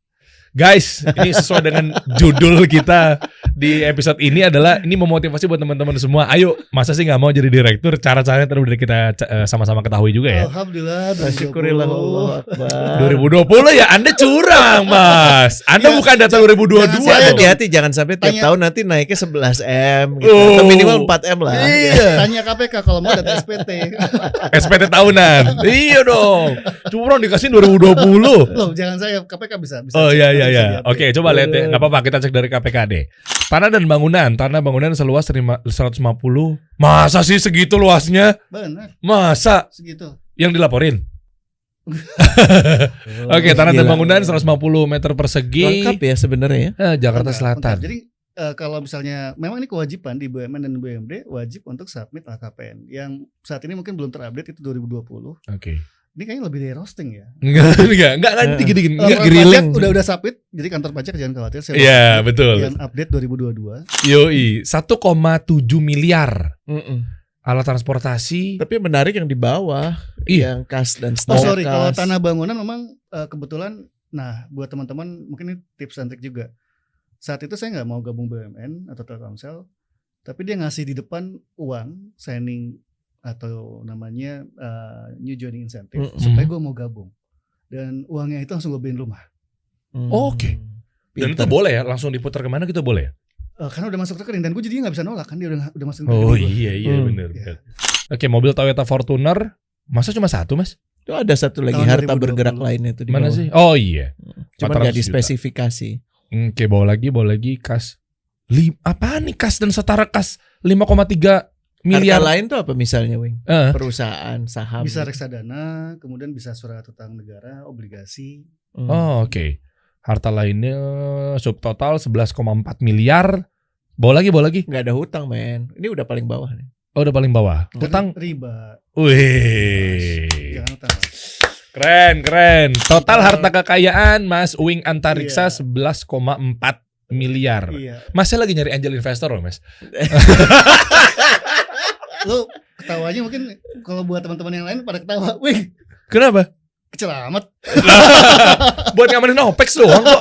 Guys, ini sesuai dengan judul kita di episode ini adalah ini memotivasi buat teman-teman semua. Ayo, masa sih nggak mau jadi direktur? Cara-caranya tadi udah kita sama-sama ketahui juga ya. Alhamdulillah. Syukurillah Allah Akbar. 2020 ya, Anda curang, Mas. Anda bukan data 2022. Hati-hati jangan sampai tiap tahun nanti naiknya 11M gitu. Atau minimal 4M lah. Iya. Tanya KPK kalau mau data SPT. SPT tahunan. Iya dong. Curang dikasih 2020. Loh, jangan saya KPK bisa. Oh iya. Oke, coba lihat deh. Enggak apa-apa, kita cek dari KPK deh. Tanah bangunan seluas 150. Masa sih segitu luasnya? Benar. Masa? Segitu. Yang dilaporin? Oke, tanah dan bangunan 150 meter persegi. Lengkap ya sebenarnya ya. Jakarta Selatan. Jadi kalau misalnya memang ini kewajiban di BUMN dan BUMD wajib untuk submit LKPN. Yang saat ini mungkin belum terupdate itu 2020. Oke. Ini kayaknya lebih dari roasting ya. Enggak dikit-dikit. Enggak Kantor grilling. pajak udah submit, jadi kantor pajak jangan khawatir. Iya, betul. Yang update 2022. Yoi, 1,7 miliar. Alat transportasi. Tapi menarik yang di bawah, yang kas dan Oh sorry, kas. kalau tanah bangunan memang kebetulan, nah buat teman-teman mungkin ini tips and trick juga. Saat itu saya nggak mau gabung BUMN atau Telkomsel, tapi dia ngasih di depan uang signing atau namanya new joining incentive supaya gue mau gabung, dan uangnya itu langsung gue beliin rumah. Oke. Dan itu boleh ya, langsung diputar kemana gitu boleh ya? Karena udah masuk rekening dan gue jadi nggak bisa nolak kan, dia udah masuk rekening. Oh iya benar. Ya. Oke, mobil Toyota Fortuner masa cuma satu, Mas? Itu ada satu lagi Tahun harta 2020. bergerak lainnya itu di Mana bawah. sih? Oh iya. Cuman 400 nggak juta. dispesifikasi. Oke, bawa lagi kas. Apaan nih kas dan setara kas 5,3 miliar. Harta lain tuh apa misalnya, Wing? Eh. Perusahaan, saham. Bisa reksadana, kemudian bisa surat utang negara, obligasi. Oh, oke. Harta lainnya subtotal 11,4 miliar. Bawa lagi. Nggak ada hutang, men. Ini udah paling bawah nih. Oh, udah paling bawah. Dan Hutang. riba. Wih. Jangan utang. Keren. Total harta kekayaan Mas Uwing Antariksa 11,4 miliar. Iya. Mas saya lagi nyari angel investor loh, Mas. Lo ketawanya mungkin kalau buat teman-teman yang lain pada ketawa. Wih, Kenapa? kecil amat. Buat ngamanin OPEX doang kok.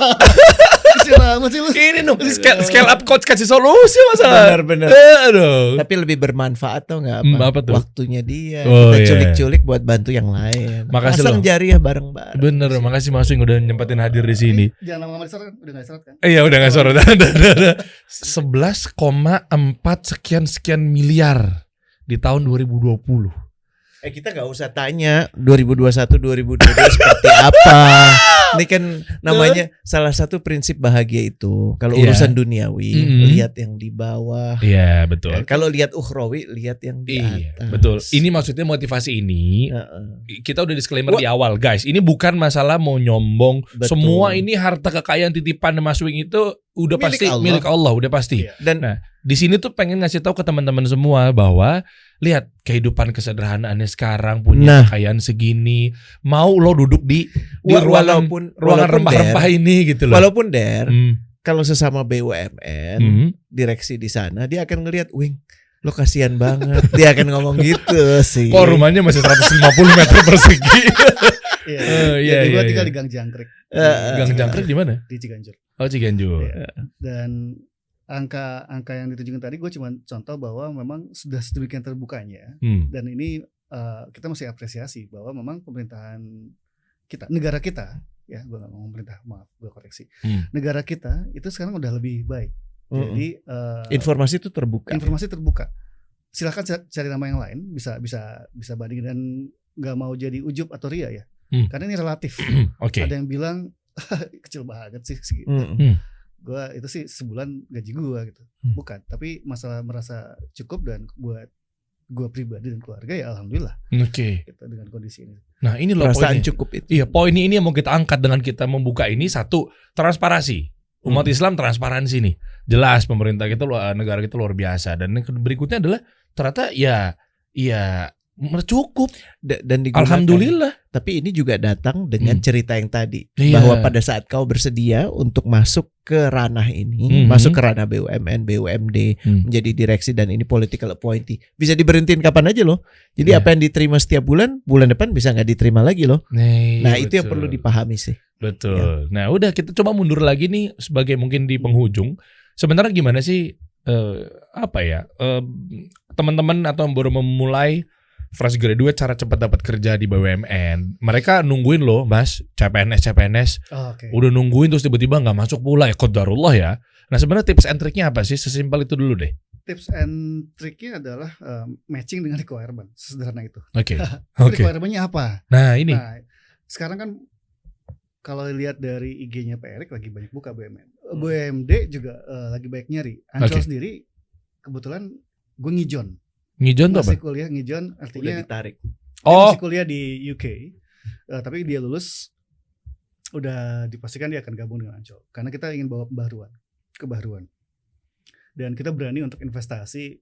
Kecil amat sih lu. Ini dong scale up coach kasih solusi masalah. Benar. Aduh. Tapi lebih bermanfaat tau nggak Apa tuh? Waktunya dia. Oh, Kita iya. culik-culik buat bantu yang lain. Makasih Pasang loh. jariah bareng-bareng. Bener, makasih Mas Wing udah nyempetin hadir di sini. Jangan lama-lama disorot kan? Udah gak disorot kan? Iya udah nggak sorot. 11,4 sekian miliar di tahun 2020. Kita nggak usah tanya 2021 2022 seperti apa. Ini kan namanya salah satu prinsip bahagia itu. Kalau urusan duniawi lihat yang di bawah. Iya betul. Kalau lihat ukhrawi lihat yang di atas. Betul. Ini maksudnya motivasi ini. Kita udah disclaimer di awal, guys. Ini bukan masalah mau nyombong. Betul. Semua ini harta kekayaan titipan Mas Wing itu udah pasti milik Allah, udah pasti. Iya. Dan di sini tuh pengen ngasih tahu ke teman-teman semua bahwa lihat kehidupan kesederhanaannya sekarang punya kekayaan segini, mau lo duduk di ruangan rempah-rempah ini gitu loh. Walaupun kalau sesama BUMN direksi di sana dia akan ngelihat, Wing, lo kasihan banget. Dia akan ngomong gitu sih. Kok rumahnya masih 150 meter persegi. Iya. Gue tinggal di Gang Jangkrik. Gang Jangkrik di mana? Di Ciganjur. Oh, Ciganjur. Iya. Dan angka yang ditunjukkan tadi gue cuma contoh bahwa memang sudah sedemikian terbukanya. Dan ini kita masih apresiasi bahwa memang pemerintahan kita, negara kita, ya gue nggak ngomong pemerintah, maaf gue koreksi, negara kita itu sekarang udah lebih baik. Jadi informasi itu terbuka. Informasi terbuka. Silahkan cari nama yang lain, bisa bandingin, dan nggak mau jadi ujub atau ria ya, karena ini relatif. Ada yang bilang kecil banget sih segitu. Gue itu sih sebulan gaji gue gitu, bukan. Tapi masalah merasa cukup, dan buat gue pribadi dan keluarga ya alhamdulillah. Gitu, dengan kondisi ini. Nah ini loh perasaan poinnya. cukup itu. Iya, poin ini yang mau kita angkat dengan kita membuka ini. Satu, transparansi. Umat Islam transparansi nih. Jelas pemerintah kita, negara kita luar biasa. Dan yang berikutnya adalah ternyata ya Cukup. Dan digunakan. Alhamdulillah. Tapi ini juga datang dengan cerita yang tadi, Iya. bahwa pada saat kau bersedia untuk masuk ke ranah ini, masuk ke ranah BUMN, BUMD, menjadi direksi dan ini political appointee, bisa diberhentiin kapan aja loh. Jadi apa yang diterima setiap bulan depan bisa nggak diterima lagi loh. Nah itu yang perlu dipahami sih. Betul. Nah udah kita coba mundur lagi nih sebagai mungkin di penghujung. Sebenarnya gimana sih teman-teman atau yang baru memulai fresh graduate cara cepat dapat kerja di BUMN. Mereka nungguin loh Mas, CPNS. Udah nungguin terus tiba-tiba gak masuk pula ya, qadarullah ya. Nah sebenarnya tips and triknya apa sih? Sesimpel itu dulu deh. Tips and triknya adalah matching dengan requirement. Sesederhana itu. Oke. Requirementnya apa? Nah ini. Nah, sekarang kan kalau lihat dari IG-nya Pak Erik lagi banyak buka BUMN. BUMD juga lagi banyak nyari. Ancol sendiri kebetulan gue ngijon. Ngijon tuh apa? Masih kuliah ngijon artinya udah ditarik. Masih kuliah di UK. Tapi dia lulus udah dipastikan dia akan gabung dengan Ancol karena kita ingin bawa kebaruan. Dan kita berani untuk investasi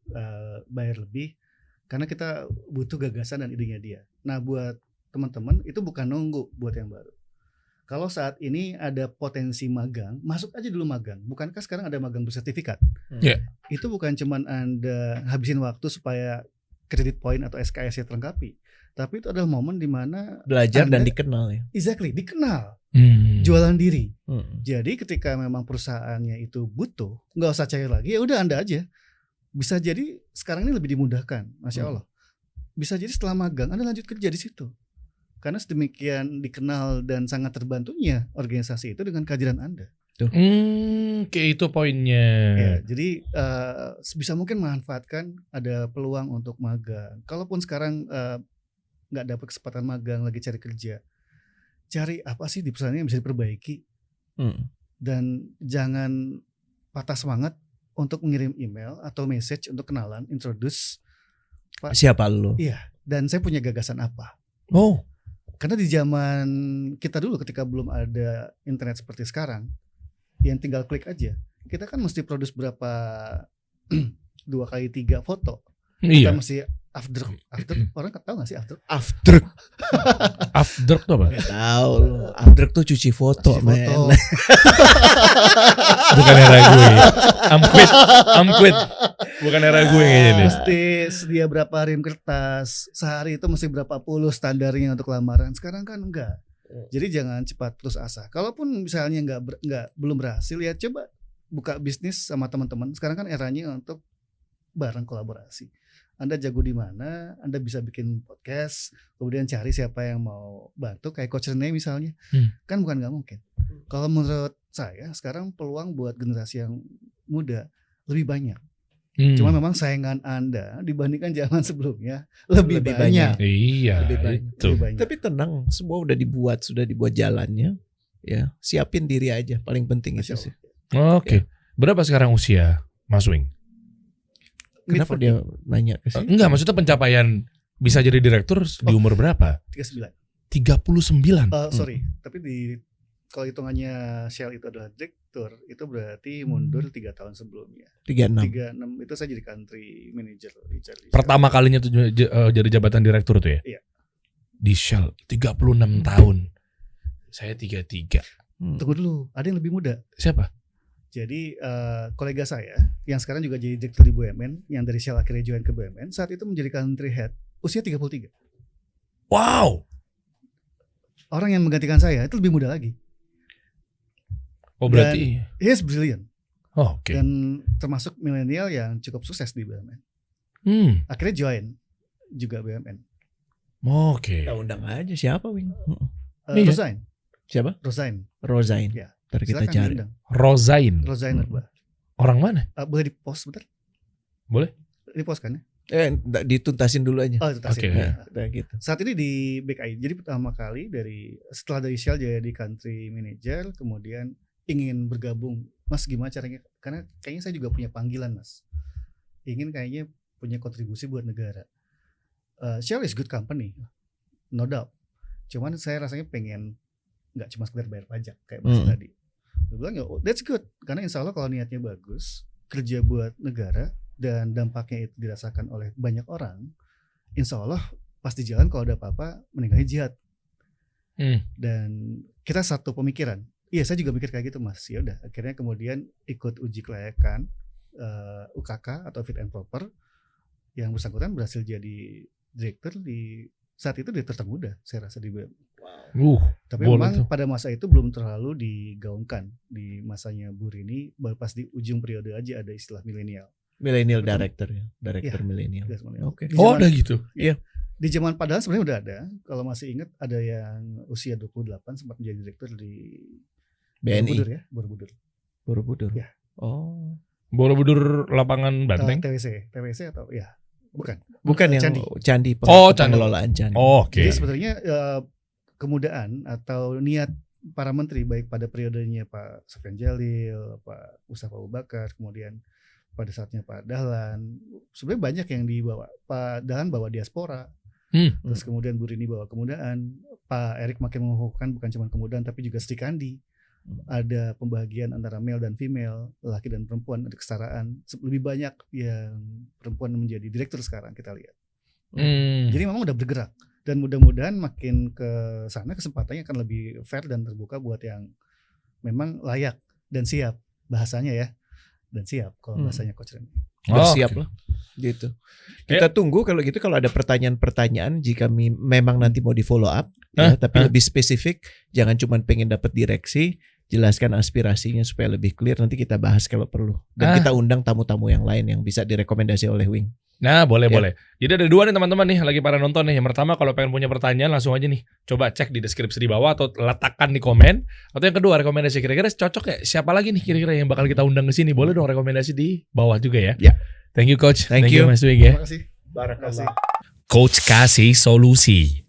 bayar lebih karena kita butuh gagasan dan idenya dia. Nah, buat teman-teman itu bukan nunggu buat yang baru. Kalau saat ini ada potensi magang, masuk aja dulu magang. Bukankah sekarang ada magang bersertifikat? Itu bukan cuman Anda habisin waktu supaya kredit point atau SKS-nya terlengkapi, tapi itu adalah momen di mana belajar dan dikenal ya. Exactly, dikenal. Jualan diri. Jadi ketika memang perusahaannya itu butuh, nggak usah cair lagi, ya udah Anda aja. Bisa jadi sekarang ini lebih dimudahkan, Masya Allah. Bisa jadi setelah magang Anda lanjut kerja di situ. Karena sedemikian dikenal dan sangat terbantunya organisasi itu dengan kehadiran Anda. Kayak itu poinnya. Ya, jadi sebisa mungkin manfaatkan ada peluang untuk magang. Kalaupun sekarang nggak dapat kesempatan magang, lagi cari kerja, cari apa sih di perusahaan yang bisa diperbaiki. Dan jangan patah semangat untuk mengirim email atau message untuk kenalan, introduce. Pak, siapa lu? Iya. Dan saya punya gagasan apa? Karena di zaman kita dulu ketika belum ada internet seperti sekarang, yang tinggal klik aja, kita kan mesti produce berapa 2 kali 3 foto. Kita mesti after orang tahu nggak sih after? After tuh apa? Nggak tahu loh. After tuh cuci foto, men. Bukan era gue. I'm quit. Bukan era gue kayaknya nih. Mesti sedia berapa rim kertas, sehari itu mesti berapa puluh standarnya untuk lamaran. Sekarang kan enggak. Jadi jangan cepat putus asa. Kalaupun misalnya belum berhasil, ya coba buka bisnis sama teman-teman. Sekarang kan eranya untuk bareng kolaborasi. Anda jago di mana, Anda bisa bikin podcast, kemudian cari siapa yang mau bantu, kayak Coach Rene misalnya. Kan bukan nggak mungkin. Kalau menurut saya sekarang peluang buat generasi yang muda lebih banyak. Cuma memang saingan Anda dibandingkan zaman sebelumnya lebih banyak. Iya. Lebih banyak. Tapi tenang, semua sudah dibuat jalannya. Ya, siapin diri aja, paling penting itu sih. Oke. Berapa sekarang usia Mas Wing? Kenapa dia nanya ke sini? Enggak, maksudnya pencapaian bisa jadi direktur di umur berapa? 39. 39. Sorry, tapi kalau hitungannya Shell itu adalah direktur, itu berarti mundur 3 tahun sebelumnya. 36 itu saya jadi country manager. Pertama kalinya tuh jadi jabatan direktur tuh ya? Iya. Di Shell 36 tahun. Saya 33. Tunggu dulu, ada yang lebih muda. Siapa? Jadi kolega saya yang sekarang juga jadi direktur di BUMN, yang dari Shell akhirnya join ke BUMN, saat itu menjadi country head, usia 33. Wow. Orang yang menggantikan saya itu lebih muda lagi. Oh berarti he is brilliant. Oke. Dan termasuk milenial yang cukup sukses di BUMN. Akhirnya join juga BUMN. Oke. Kita undang aja siapa, Wing? Rosain. Siapa? Rosain. Ya. Ntar kita cari. Rosain. Orang mana? Boleh di post bentar? Boleh. Di post kan ya? Dituntasin dulu aja. Tuntasin. Okay. Gitu. Saat ini di BKI. Jadi pertama kali setelah dari Shell jadi country manager, kemudian ingin bergabung. Mas gimana caranya? Karena kayaknya saya juga punya panggilan, Mas. Ingin kayaknya punya kontribusi buat negara. Shell is good company, no doubt. Cuman saya rasanya pengen nggak cuma sekedar bayar pajak kayak Mas tadi. Gue bilang ya, that's good. Karena insya Allah kalau niatnya bagus, kerja buat negara dan dampaknya itu dirasakan oleh banyak orang, insya Allah pas di jalan kalau ada apa-apa meninggalnya jihad. Dan kita satu pemikiran. Iya, saya juga mikir kayak gitu, Mas. Ya udah, akhirnya kemudian ikut uji kelayakan UKK atau fit and proper. Yang bersangkutan berhasil jadi direktur di saat itu direktur termuda, saya rasa di BUMN. Tapi memang pada masa itu belum terlalu digaungkan. Di masanya Bu Rini, baru pas di ujung periode aja ada istilah milenial. Milenial director ya, director milenial. Oke. Oh, ada gitu. Iya. Di zaman padahal sebenarnya udah ada. Kalau masih ingat ada yang usia 28 sempat menjadi direktur di BNI. Borobudur. Ya. Oh. Borobudur lapangan Banteng. TWC atau ya. Bukan yang Candi. Pengelolaan Candi. Oh, oke. Jadi sebenarnya kemudaan atau niat para menteri baik pada periodenya Pak Sofyan Jalil, Pak Mustafa Abu Bakar, kemudian pada saatnya Pak Dahlan, sebenarnya banyak yang dibawa. Pak Dahlan bawa diaspora, terus kemudian Bu Rini bawa kemudaan, Pak Erik makin mengukuhkan bukan cuma kemudaan tapi juga Srikandi. Ada pembagian antara male dan female, laki dan perempuan, ada kesetaraan. Lebih banyak yang perempuan menjadi direktur sekarang kita lihat. Jadi memang udah bergerak dan mudah-mudahan makin ke sana kesempatannya akan lebih fair dan terbuka buat yang memang layak dan siap bahasanya ya, dan siap kalau bahasanya Coach Remy. Bersiap lah gitu. Kita tunggu kalau gitu, kalau ada pertanyaan-pertanyaan jika memang nanti mau di follow up ya, tapi lebih spesifik, jangan cuma pengen dapat direksi, jelaskan aspirasinya supaya lebih clear, nanti kita bahas kalau perlu. Dan kita undang tamu-tamu yang lain yang bisa direkomendasi oleh Wing. Nah, boleh. Jadi ada dua nih teman-teman nih lagi pada nonton nih. Yang pertama, kalau pengen punya pertanyaan langsung aja nih, coba cek di deskripsi di bawah atau letakkan di komen. Atau yang kedua, rekomendasi kira-kira cocok ya, siapa lagi nih kira-kira yang bakal kita undang ke sini? Boleh dong rekomendasi di bawah juga ya. Ya. Thank you Coach. Thank you Mas Wing ya. Terima kasih. Barakallah. Coach kasih solusi.